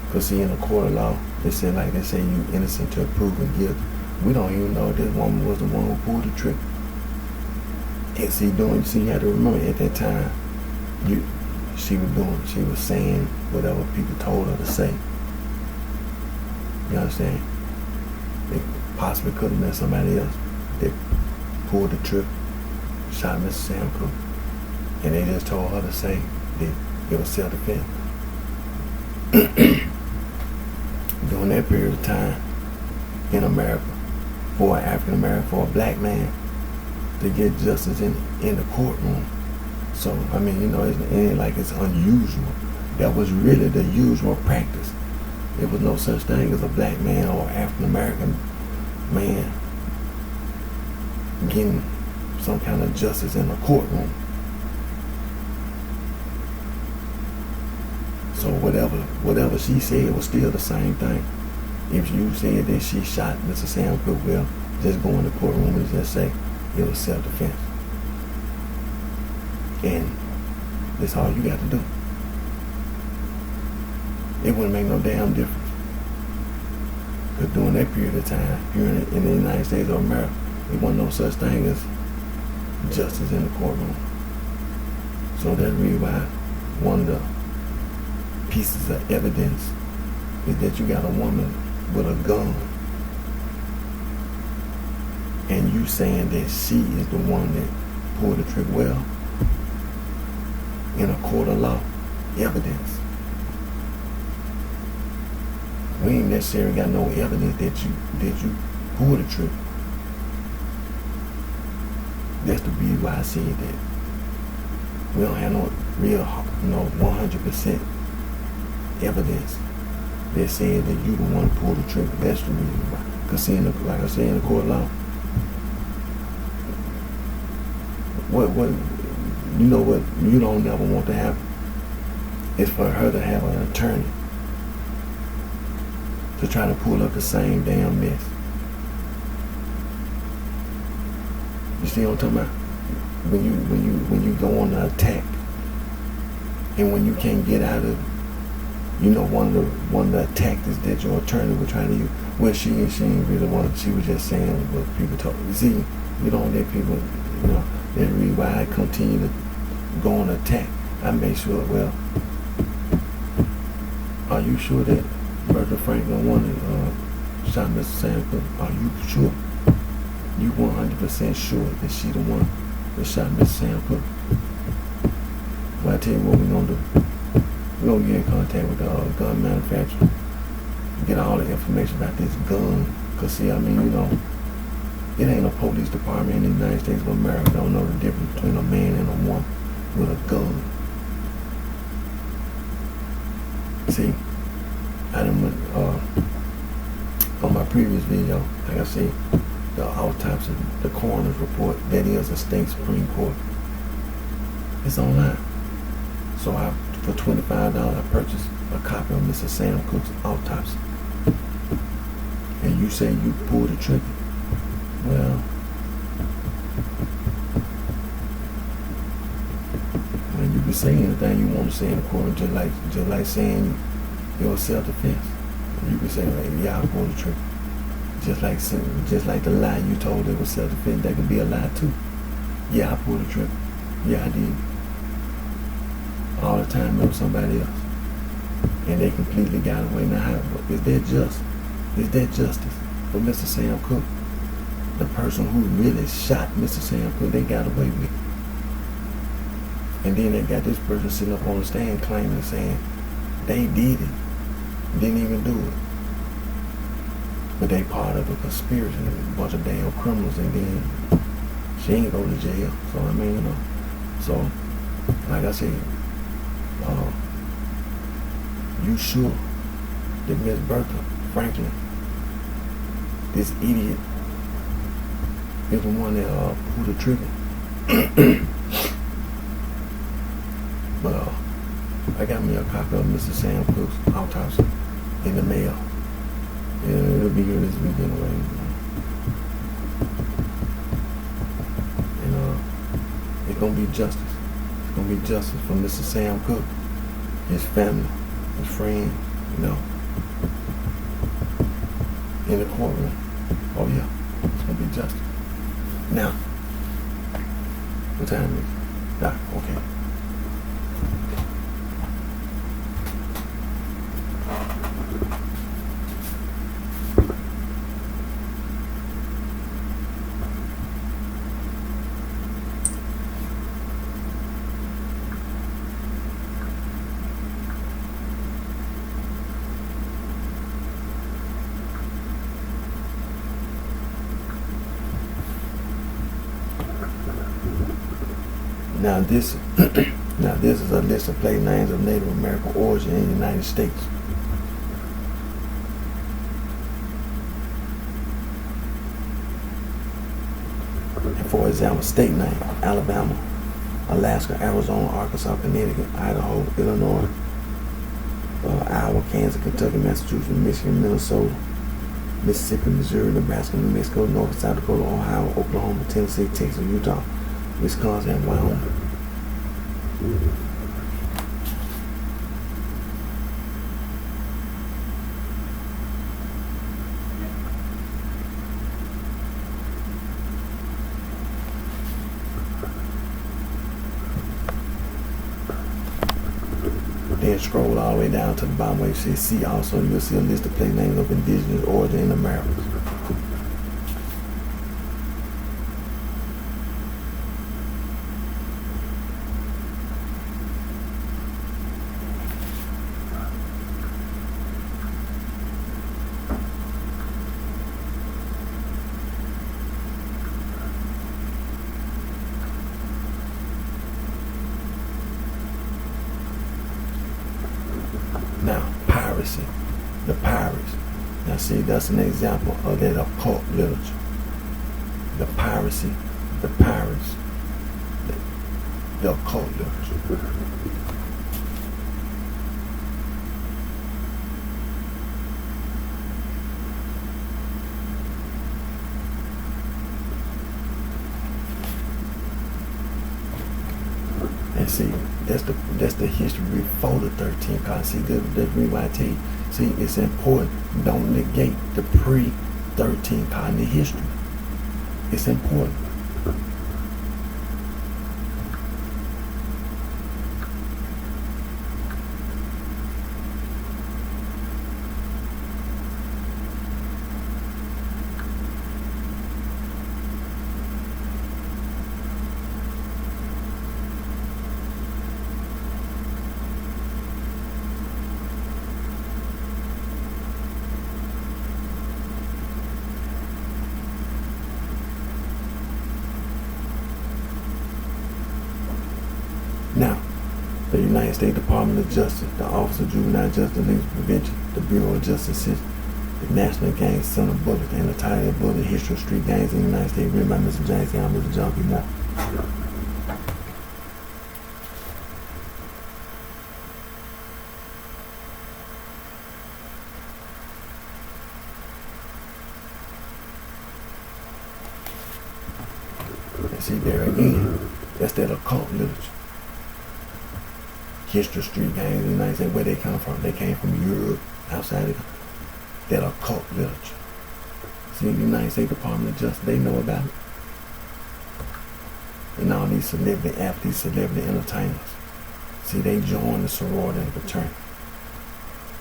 Because see, in a court of law, they say you innocent till proven guilty. We don't even know if this woman was the one who pulled the trigger. And see, you have to remember at that time, she was saying whatever people told her to say. You understand? It possibly could have been somebody else that pulled the trigger, shot Mr. Sam Cooke, and they just told her to say that it was self-defense. During that period of time in America, for an African American, for a black man to get justice in the courtroom. So, it ain't like it's unusual. That was really the usual practice. There was no such thing as a black man or African American man getting some kind of justice in a courtroom. So whatever she said was still the same thing. If you said that she shot Mr. Sam Cook, well, just go in the courtroom and just say it was self-defense. And that's all you got to do. It wouldn't make no damn difference. Because during that period of time, here in the United States of America, there wasn't no such thing as justice in the courtroom. So that's really why one of the pieces of evidence is that you got a woman with a gun, and you saying that she is the one that pulled the trigger. Well, in a court of law, evidence. We ain't necessarily got no evidence that you pulled the trigger. That's the reason why I said that we don't have no real, 100% evidence that said that you the one who pulled the trigger. That's the reason why. Because like I said, in the court of law, what you don't never want to happen is for her to have an attorney to try to pull up the same damn mess. You see what I'm talking about? When you go on the attack, and when you can't get out of, one of the tactics that your attorney was trying to use. Well, she ain't really want. She was just saying what people told. You see, you don't let people. That's the reason why I continue to go on attack. I make sure. Well, are you sure that Bertha Franklin wanted shot Mr. Sam Cook? Are you sure? You 100% sure that she the one that shot Mr. Sam Cook? Well, I tell you what we're gonna do. We're gonna get in contact with the gun manufacturer, get all the information about this gun. Cause see, it ain't a police department in the United States of America don't know the difference between a man and a woman with a gun. See, I done on my previous video, like I said, the autopsy, the coroner's report, that is a state Supreme Court. It's online. So for $25, I purchased a copy of Mr. Sam Cook's autopsy. And you say you pulled the trigger. Well, when you can say anything you want to say in the court, just like saying it was self-defense. You can say, yeah, I pulled the trigger. Just like the lie you told it was self-defense, that could be a lie too. Yeah, I pulled the trigger. Yeah, I did. All the time it was somebody else. And they completely got away. Now, is that just? Is that justice for Mr. Sam Cook? The person who really shot Mr. Sam Cook, they got away with it. And then they got this person sitting up on the stand claiming and saying they did it. Didn't even do it. But they part of a conspiracy, a bunch of damn criminals, and then she ain't go to jail. So so like I said, you sure that Miss Bertha Franklin, this idiot, is the one that pulled the trigger? But I got me a copy of Mr. Sam Cook's autopsy in the mail. Yeah, it'll be here this weekend away. And it's gonna be justice. It's gonna be justice for Mr. Sam Cook, his family, his friends, in the courtroom. Oh yeah, it's gonna be justice. Now, what time is it? Doc, okay. Now this is a list of place names of Native American origin in the United States. And for example, state name: Alabama, Alaska, Arizona, Arkansas, Connecticut, Idaho, Illinois, Iowa, Kansas, Kentucky, Massachusetts, Michigan, Minnesota, Mississippi, Missouri, Nebraska, New Mexico, North and South Dakota, Ohio, Oklahoma, Tennessee, Texas, Utah, Wisconsin, and Wyoming. Then scroll all the way down to the bottom where you see also, you'll see a list of place names of indigenous origin in America. Now, piracy, the pirates. Now see, that's an example of that occult literature. The piracy, the pirates, the occult literature. And see, that's the history before the 13th card. See, that's reason why I tell you. See, it's important. Don't negate the pre-13 colony history. It's important. Now, the United States Department of Justice, the Office of Juvenile Justice and Legal Prevention, the Bureau of Justice System, the National Gang Center of Bullet, and the title of book, The History of Street Gangs in the United States, written by Mr. James and Mr. John P. Moore. And see, there again, that's that occult literature. History of street gangs in the United States, where they come from. They came from Europe, outside of that occult literature. See, the United States Department of Justice, they know about it. And all these celebrity athletes, celebrity entertainers, see, they join the sorority and the fraternity.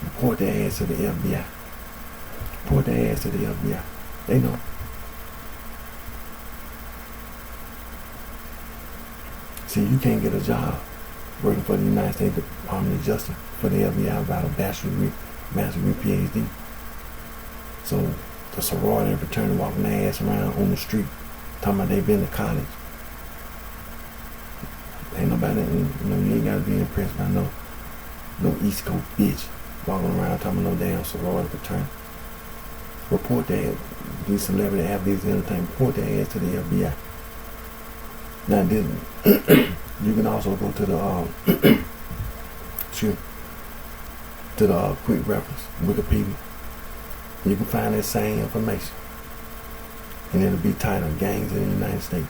Report their ass to the FBI. Report their ass to the FBI. They know. See, you can't get a job working for the United States Department of Justice for the FBI without a bachelor's degree, master's degree, PhD. So the sorority and fraternity walking their ass around on the street talking about they been to college. Ain't nobody, you ain't gotta be impressed by no East Coast bitch walking around talking about no damn sorority fraternity. Report that these celebrity athletes entertainment, report their ass to the FBI. Now this you can also go to the quick reference, Wikipedia. You can find that same information, and it'll be titled Gangs in the United States.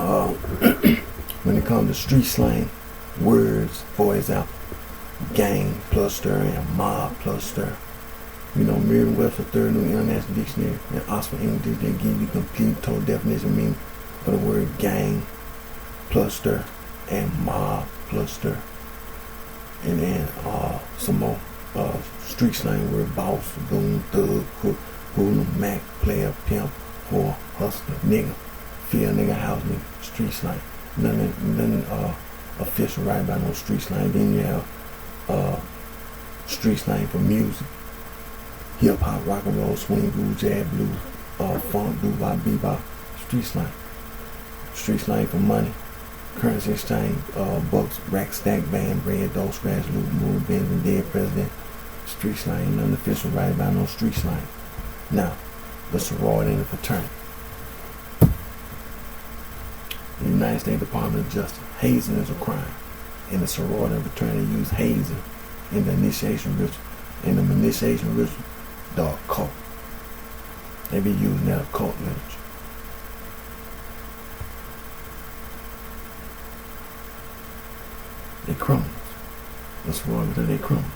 Now, when it comes to street slang, words, for example, gang plus stir and mob plus stir. Merriam-Webster Third New International Dictionary and Oxford English, they give you complete total definition meaning for the word gang plus stir and mob plus stir. And then some more street slang word: boss, goon, thug, crook, hooligan, mac, player, pimp, whore, hustler, nigga, field nigga, house nigga, street slang. Nothing official right about no street slang. Then you have street slang for music: hip hop, rock and roll, swing, blues, jazz, blues, funk, doo-wop, bebop. Street slang. Street slang for money: currency exchange, bucks, rack, stack, band, bread, dough, scratch, loot, move, Benjamin, dead president. Street slang. Ain't nothing official right about no street slang. Now, the sorority and the fraternity. The United States Department of Justice: hazing is a crime. In the sorority and fraternity, use hazing in the initiation ritual. In the initiation ritual, the occult. They be using that occult literature. They criminals. The sorority, they criminals.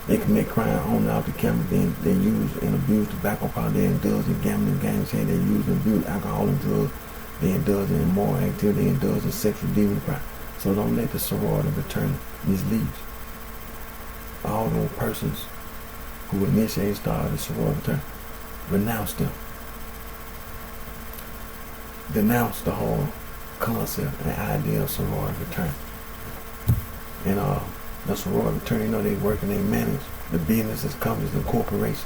They commit crime on and off the camera. Then they use and abuse tobacco product. They indulge in gambling, gangs. They use and abuse alcohol and drugs. They indulge in immoral activity. They indulge in sexual deviant crime. So don't let the sorority fraternity mislead you. All those persons who initiate started the sorority fraternity, renounce them. Denounce the whole concept and idea of sorority fraternity. And the sorority fraternity, they work and they manage the businesses, companies, and corporations.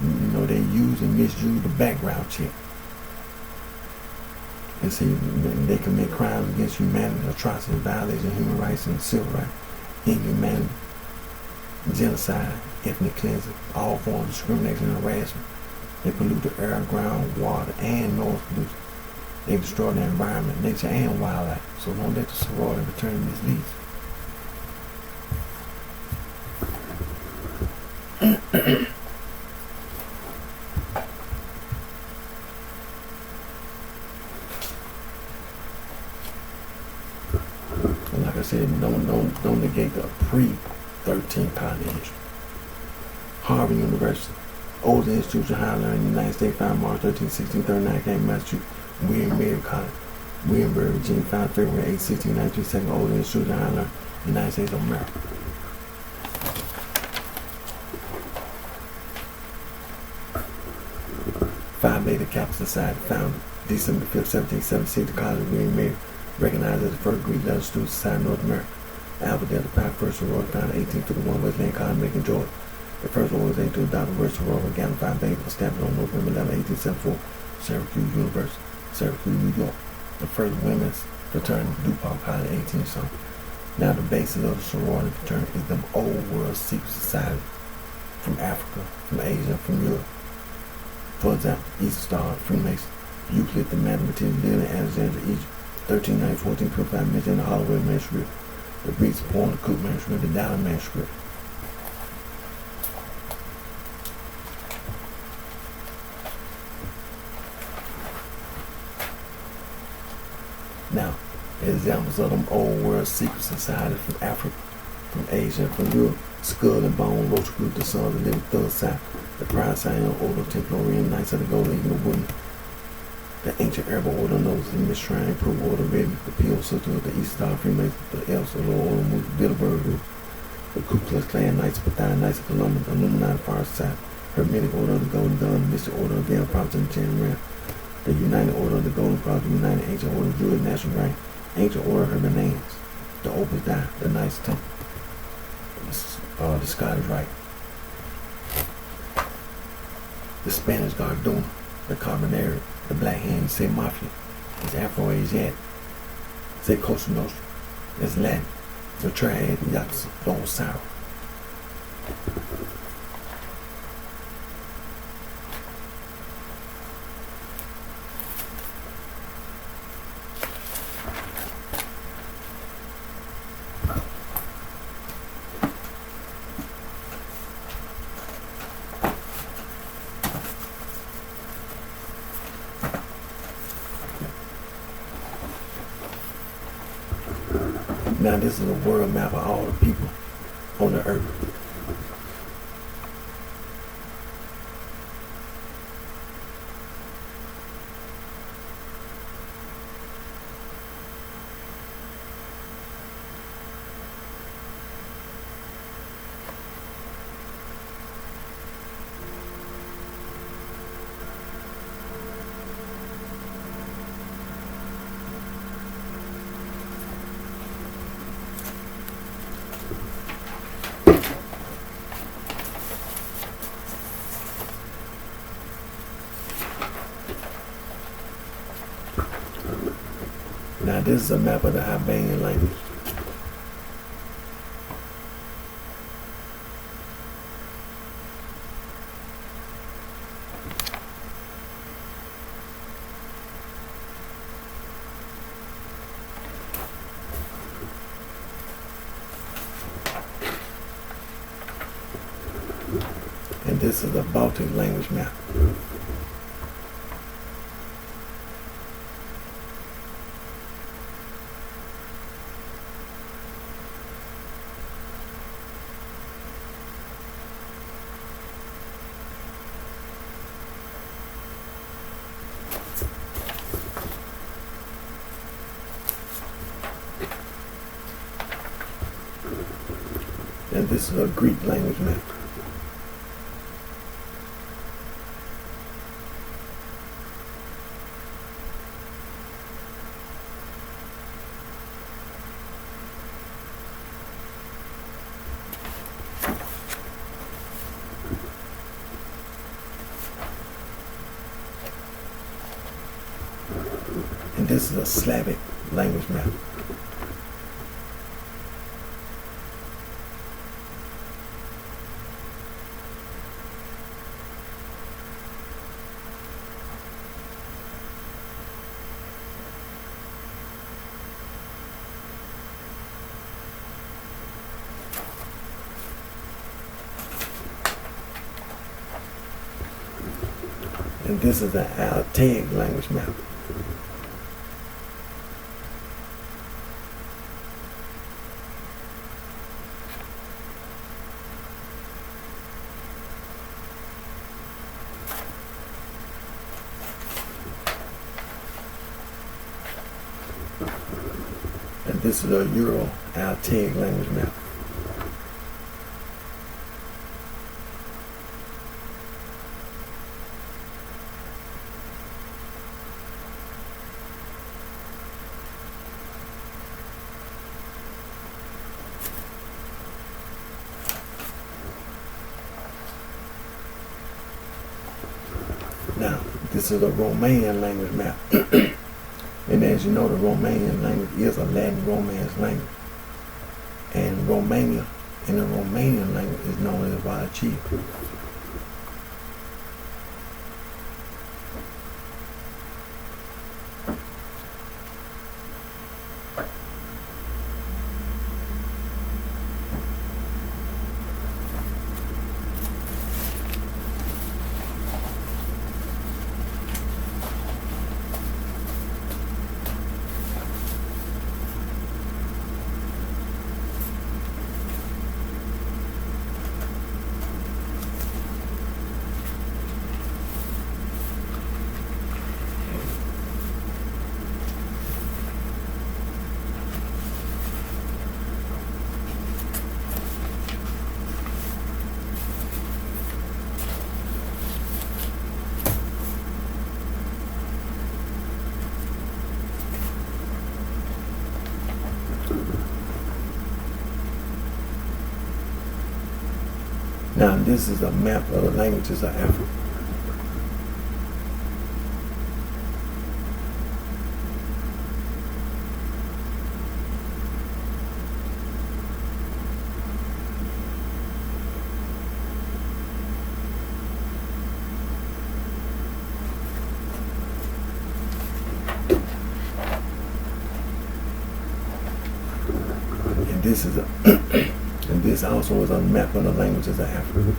They use and misuse the background check. And see, they commit crimes against humanity, atrocities, violations of human rights and civil rights, inhumanity, genocide, ethnic cleansing, all forms of discrimination and harassment. They pollute the air, ground, water, and noise pollution. They destroy the environment, nature, and wildlife. So don't let the sorority fraternity mislead you. Like I said, don't negate the pre-13 colony history. Harvard University, oldest institution of higher learning in the United States, founded March 13, 1639, came Massachusetts. William Mary College, Williamsburg, Virginia, founded February 8, 1693, second oldest institution of higher learning in the United States of America. Phi Beta Kappa Society, founded December 5, 1776, the College of William Mary, recognized as the first Greek letter student society in North America. Alpha Delta Pi, first sorority, founded 1851, Wesleyan College, Macon, Georgia. The first organization to adopt the word sorority, Gamma Phi Beta, established on November 11, 1874, Syracuse University, Syracuse, New York. The first women's fraternity, DuPont College, 18-something. Now the basis of the sorority fraternity is the old world secret society from Africa, from Asia, from Europe. For example, Eastern Star, Freemason, Euclid, the mathematician, lived in Alexandria, Egypt, 1390, 1425, mentioned in the Holloway manuscript, the Breach Point, the Cook manuscript, the Dowling manuscript. Now, examples of them old world secret societies from Africa, from Asia, from Europe: Skull and Bone, Rosicrucian, the Sons of the Living Thug Side, the Pride Sign, Order of Templarian, Knights of the Golden Eagle, Women, the Ancient Herbal Order, Noses, the Miss Shrine, Pro Order, Red, the Peel Sisterhood, the East Star Freemasons, the Elves, the Lower Order, Bilderberg Group, the Ku Klux Klan, Knights of Pathan, Knights of Columbus, the Illuminati Far Side, Hermetic Order of the Golden Gun, the Mystic Order of the Protestant General, the United Order of the Golden Cross, the United Ancient Order of Druid National Rank, Ancient Order of Hermannans, the Opus Dei, the Knights Temple, the Scottish Rite, the Spanish Garduna, the Carbonari, the Black Hand, say Mafia, it's Afro-Asiatic, say Costa Nostra, it's Latin, the Triad, the Yakuza, the Old Sour. Now this is a world map of all the people on the earth. Now this is a map of the Albanian language. And this is a Baltic language map. And this is a Greek language map. And this is a Slavic language map. And this is the Altaic language map. And this is a Euro-Altaic language map. Now, this is a Romanian language map. And as you know, the Romanian language is a Latin Romance language. And Romania, in the Romanian language, is known as Valachi. Now this is a map of the languages of Africa. And this is a and this also is a map of the languages of Africa.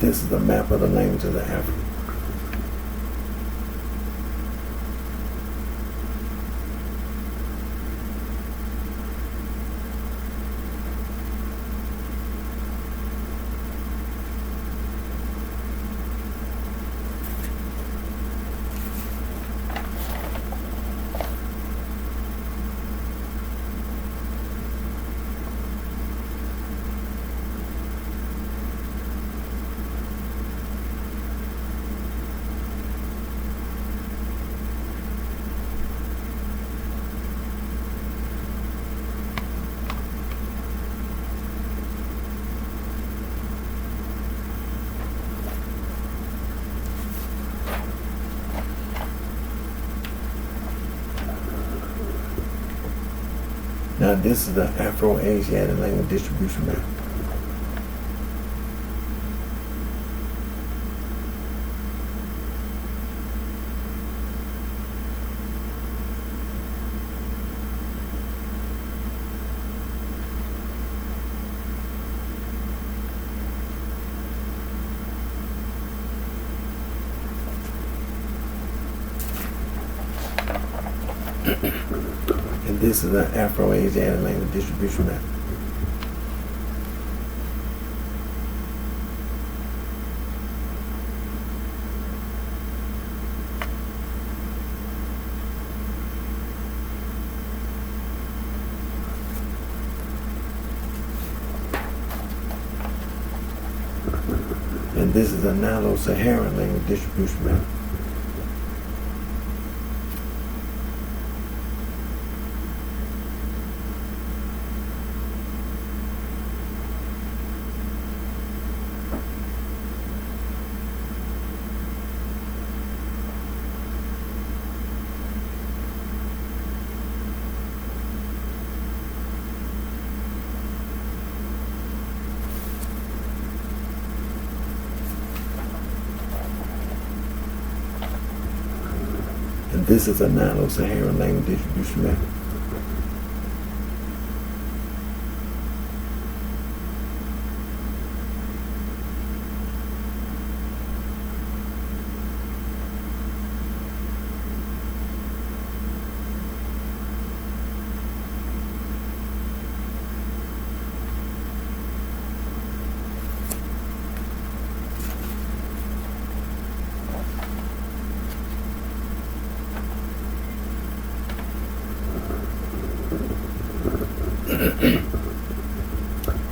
this is a map of the languages of Africa. Now this is the Afro-Asiatic language distribution map. And this is the Afro-Asiatic language distribution map. And this is a Nilo-Saharan language distribution map. And this is a Nilo-Saharan language distribution map.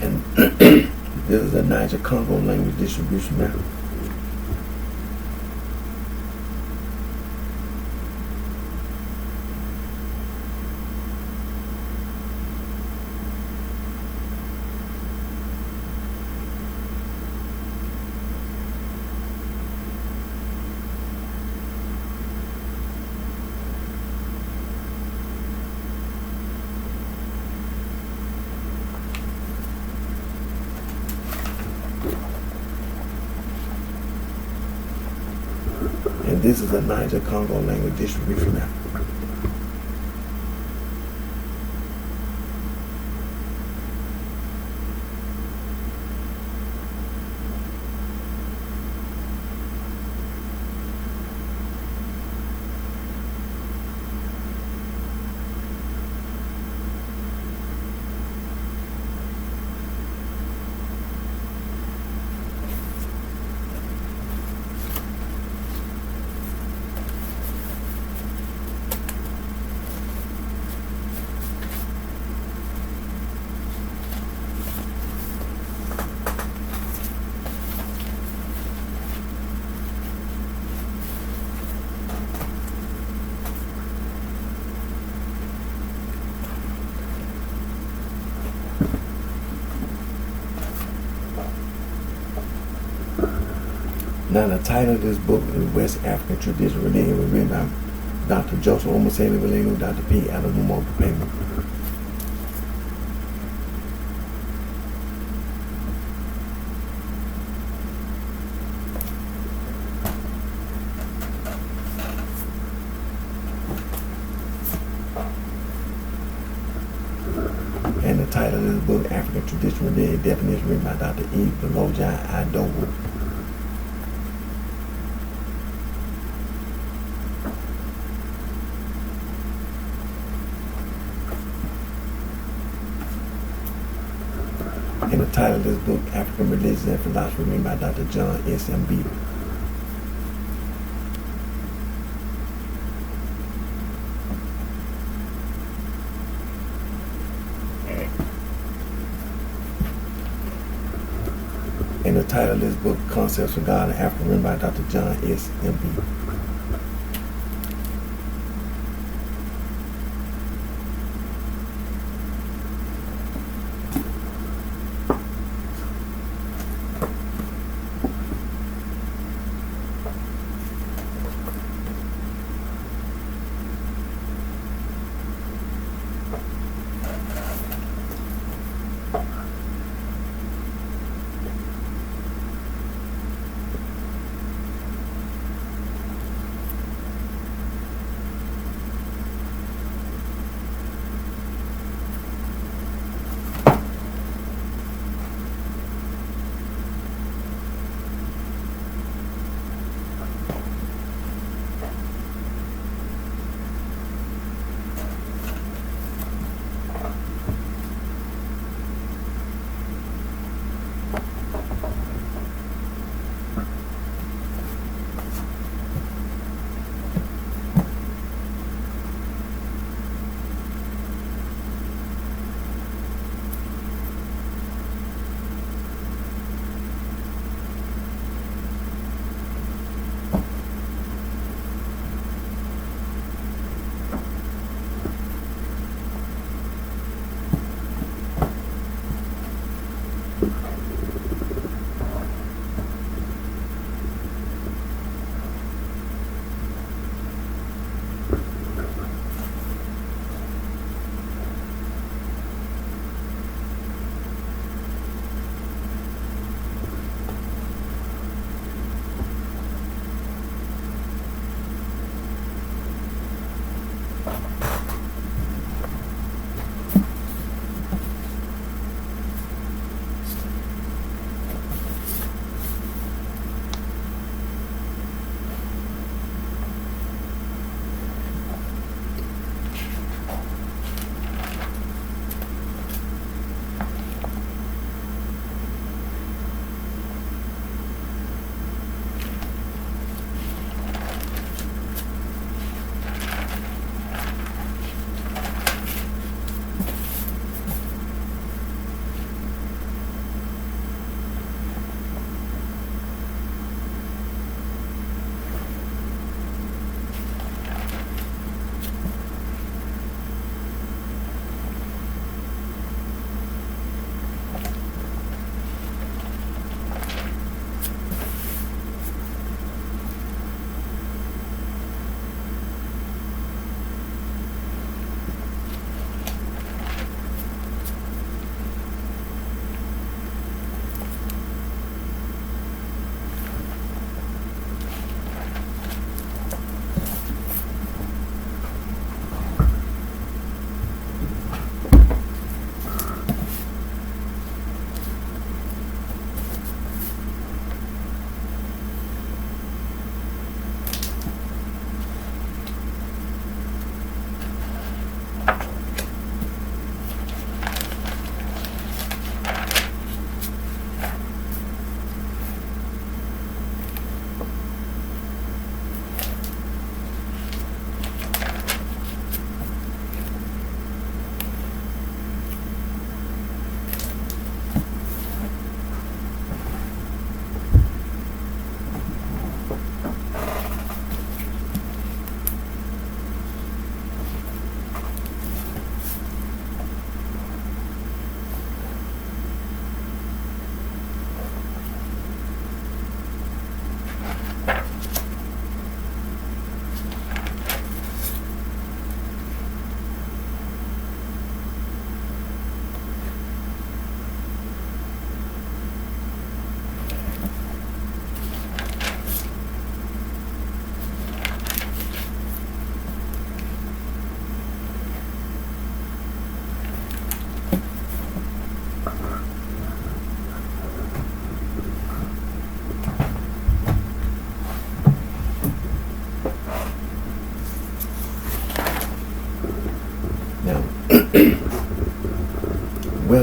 And this is the Niger-Congo language distribution map. And this is a Niger-Congo language distribution map. Now the title of this book is West African Tradition Related, was written by Dr. Joseph Omuseli Relenu, Dr. P. Adamumo Payment. And the title of this book, African Tradition Related Definition, written by Dr. E. Belojai Idowu. And the title of this book, African Religions and Philosophy, written by Dr. John S.M.B. And the title of this book, Concepts for God in Africa, written by Dr. John S.M.B.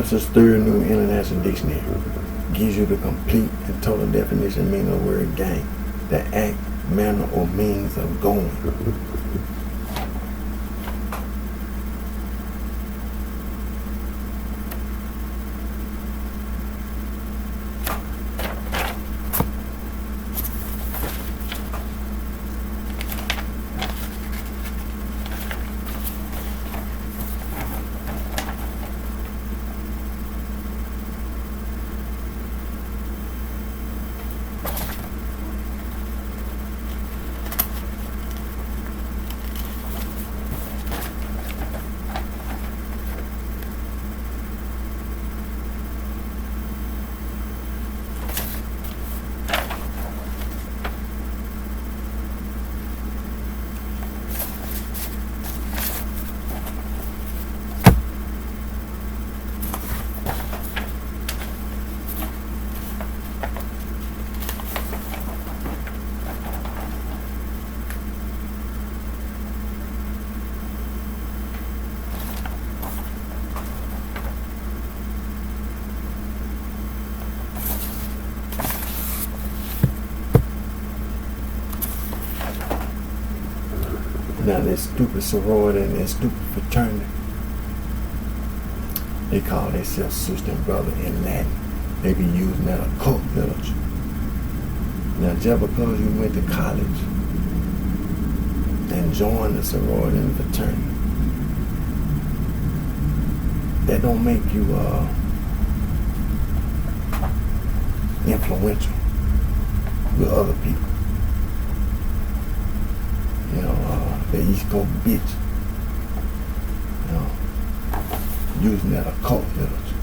Webster's Third New International Dictionary gives you the complete and total definition meaning of the word gang, the act, manner, or means of going. Now this stupid sorority and this stupid fraternity, they call themselves sister and brother in Latin. They be using that occult literature. Now just because you went to college and joined the sorority and fraternity, that don't make you influential with other people. You know, the East Coast bitch, you know, using that occult literature.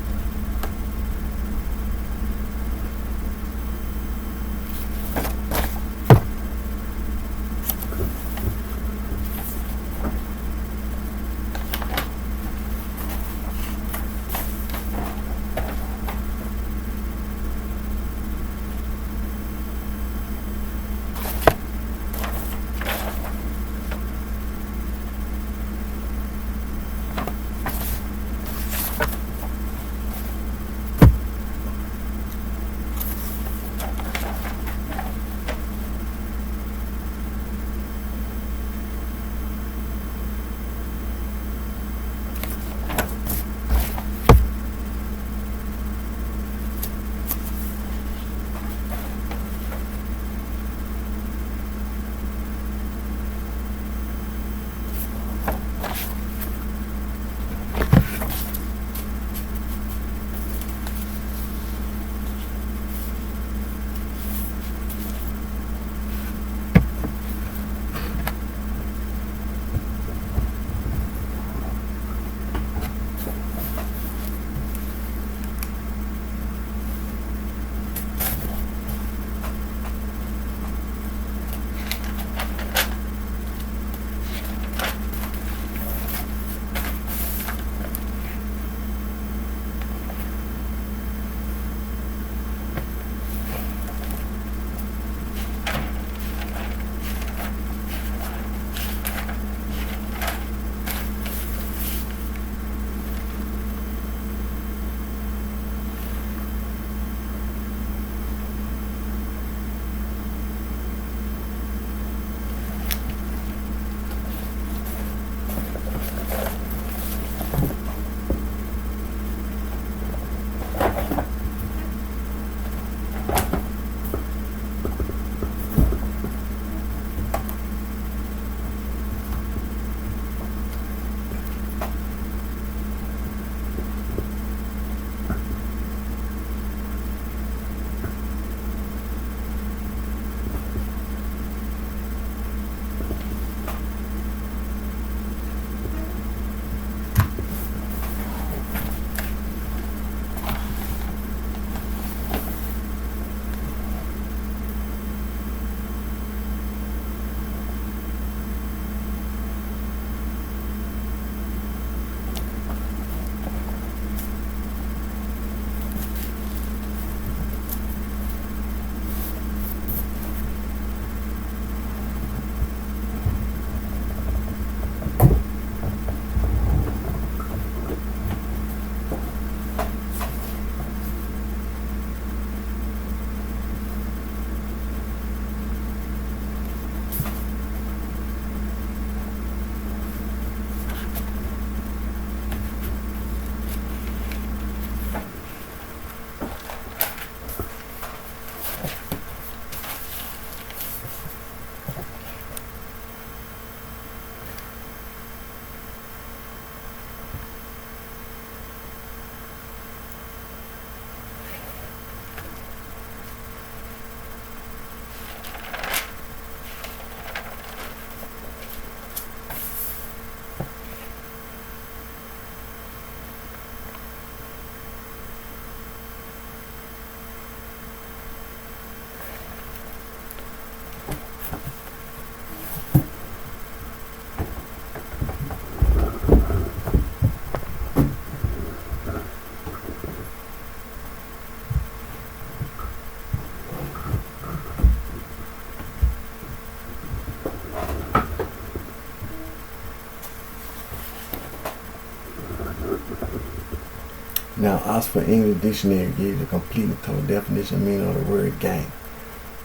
Now, Oxford English Dictionary gives a complete and total definition and meaning of the word gang.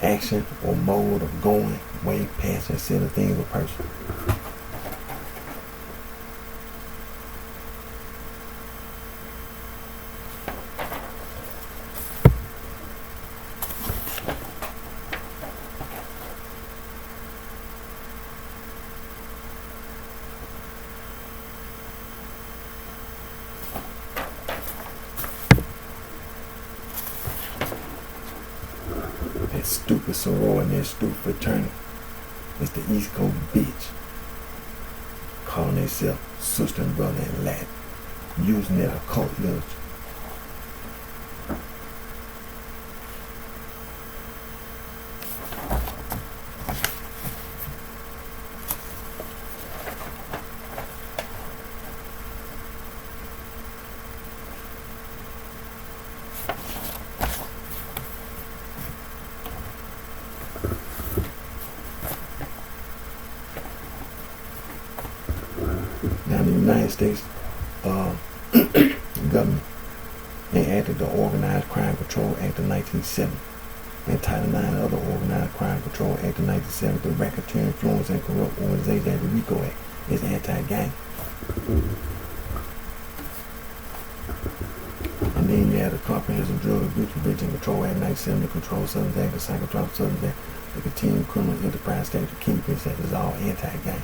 Action or mode of going, way, passing, set of things or person. That stupid soror and that stupid fraternity. It's the East Coast bitch. Calling themselves sister and brother in Latin. Using that occult literature. Now, the United States government enacted the Organized Crime Control Act of 1970 and Title IX of the Organized Crime Control Act of 1970, the Racketeer Influence and Corrupt Organization Act, the RICO Act, is anti-gang. And then you have the Comprehensive Drug Abuse Prevention Control Act 1970, the Control Substance Act, the Psychotropic Substance Act, the Continuing Criminal Enterprise Statute, Kingpin Act is all anti-gang.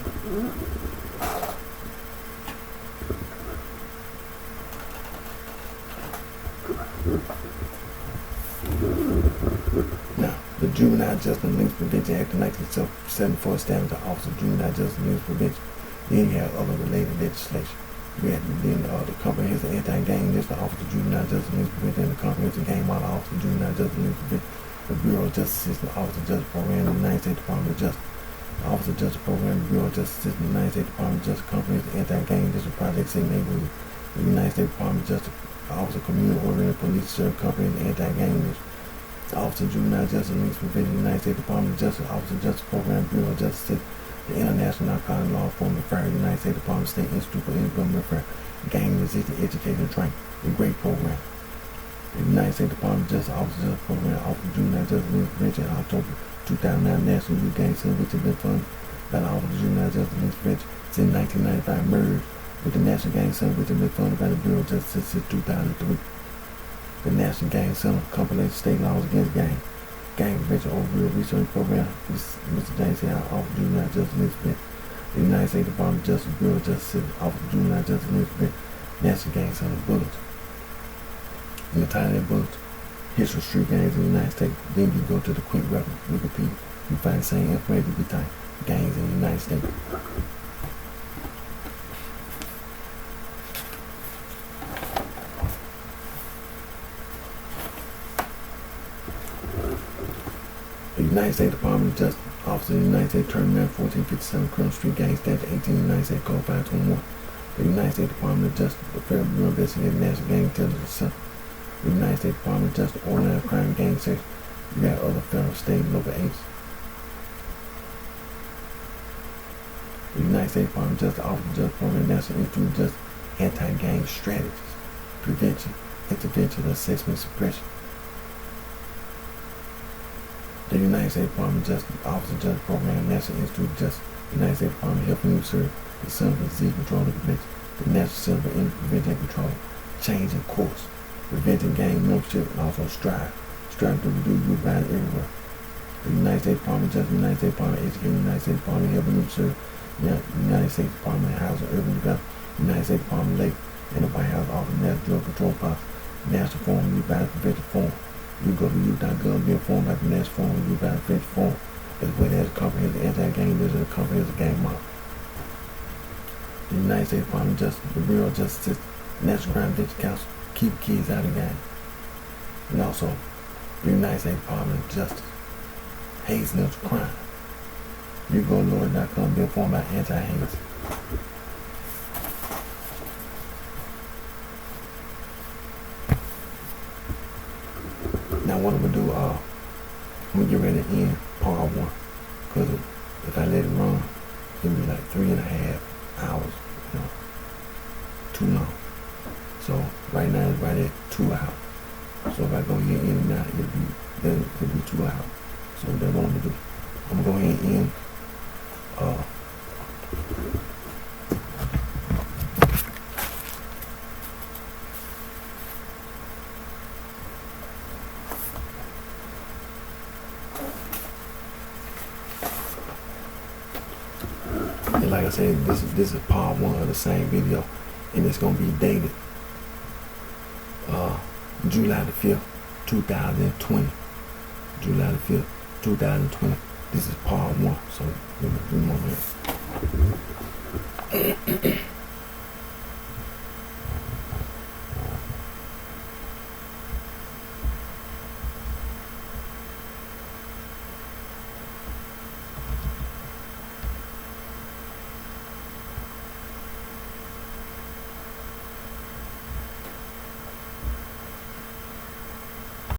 Now, the Juvenile Justice and Links Prevention Act of 1974 established the Office of Juvenile Justice and Links Prevention. Then you have other related legislation. You have the Comprehensive Anti-Gang List, the Office of Juvenile Justice and Links Prevention, and the Comprehensive Gang Model Office of Juvenile Justice and Links Prevention, the Bureau of Justice System, the Office of Justice Program, the United States Department of Justice, the Office of Justice Program, the Bureau of Justice System, the United States Department of Justice, Comprehensive Anti-Gang List, the Project Safe Neighborhood, the United States Department of Justice, the Office of Community Oriented Police Service, Comprehensive Anti-Gang List, the Office of Juvenile Justice and Links Prevention, the United States Department of Justice, Office of Justice Program, Bureau of Justice System, the International Narcotic Law Enforcement Affairs, the United States Department of State Institute for Intergovernmental Affairs, Gang Resistant Education and Training, a great program. The United States Department of Justice, Office of Justice Program, Office of Juvenile Justice and Links Prevention, October 2009 National Youth Gang Center, which has been funded by the Office of Juvenile Justice and Links Prevention since 1995, merged with the National Gang Center, which has been funded by the Bureau of Justice since 2003. The National Gang Center compilates state laws against gang prevention overall research program. Mr. James said, Office of Juvenile Justice and Links Prevention. The United States Department of Justice, Bureau of Justice, Office of Juvenile Justice and Links Prevention, National Gang Center Bullets. In the title of that bullet, History of Street Gangs in the United States. Then you go to the quick record, Wikipedia. You find the same information every time. Gangs in the United States. The United States Department of Justice, Office of the United States Attorney, 1457 Criminal Street Gang Statute 18, United States Code 521. The United States Department of Justice, the Federal Bureau of Investigation, National Gang Intelligence Center. The United States Department of Justice, Organized Crime Gang Section. You got other federal, state, and local agencies. The United States Department of Justice, Office of Justice Program, National Institute of Justice, Anti-Gang Strategies, Prevention, Intervention, Assessment, Suppression. The United States Department of Justice, Office of Justice Program, National Institute of Justice, the United States Department of Health and Human Services, the Center for Disease Control and Prevention, the National Center for Energy Prevention and Control, Changing Course, Preventing Gang Membership, and also Strive to reduce youth violence everywhere. The United States Department of Justice, the United States Department of Education, the United States Department of Health and Human Services, the United States Department of Housing and Urban Development, the United States Department of Labor, and the White House Office of National Drug Control Policy, National Forum Youth Violence Prevention Forum. You go to youth.gov, be informed about the National Forum Youth Violence Prevention Forum, as well as the Comprehensive Anti-Gang List and the Comprehensive Gang Model. The United States Department of Justice, the Bureau of Justice System, National Crime Prevention Council, keep kids out of gang. And also, the United States Department of Justice, Haze Neutral Crime. You go to lord.com, be informed about anti-Haze. Now what I'm going to do, I'm going to get ready to end part 1. Because if I let it run, it'll be like 3.5 hours, too long. So Right now it's right at 2 hours. So if I go here in and out, it'll be 2 hours. So that's what I'm gonna do. I'm gonna go ahead and end. And like I said, this is part 1 of the same video, and it's gonna be dated July the 5th, 2020. July the 5th, 2020. This is part 1. So, give me a moment.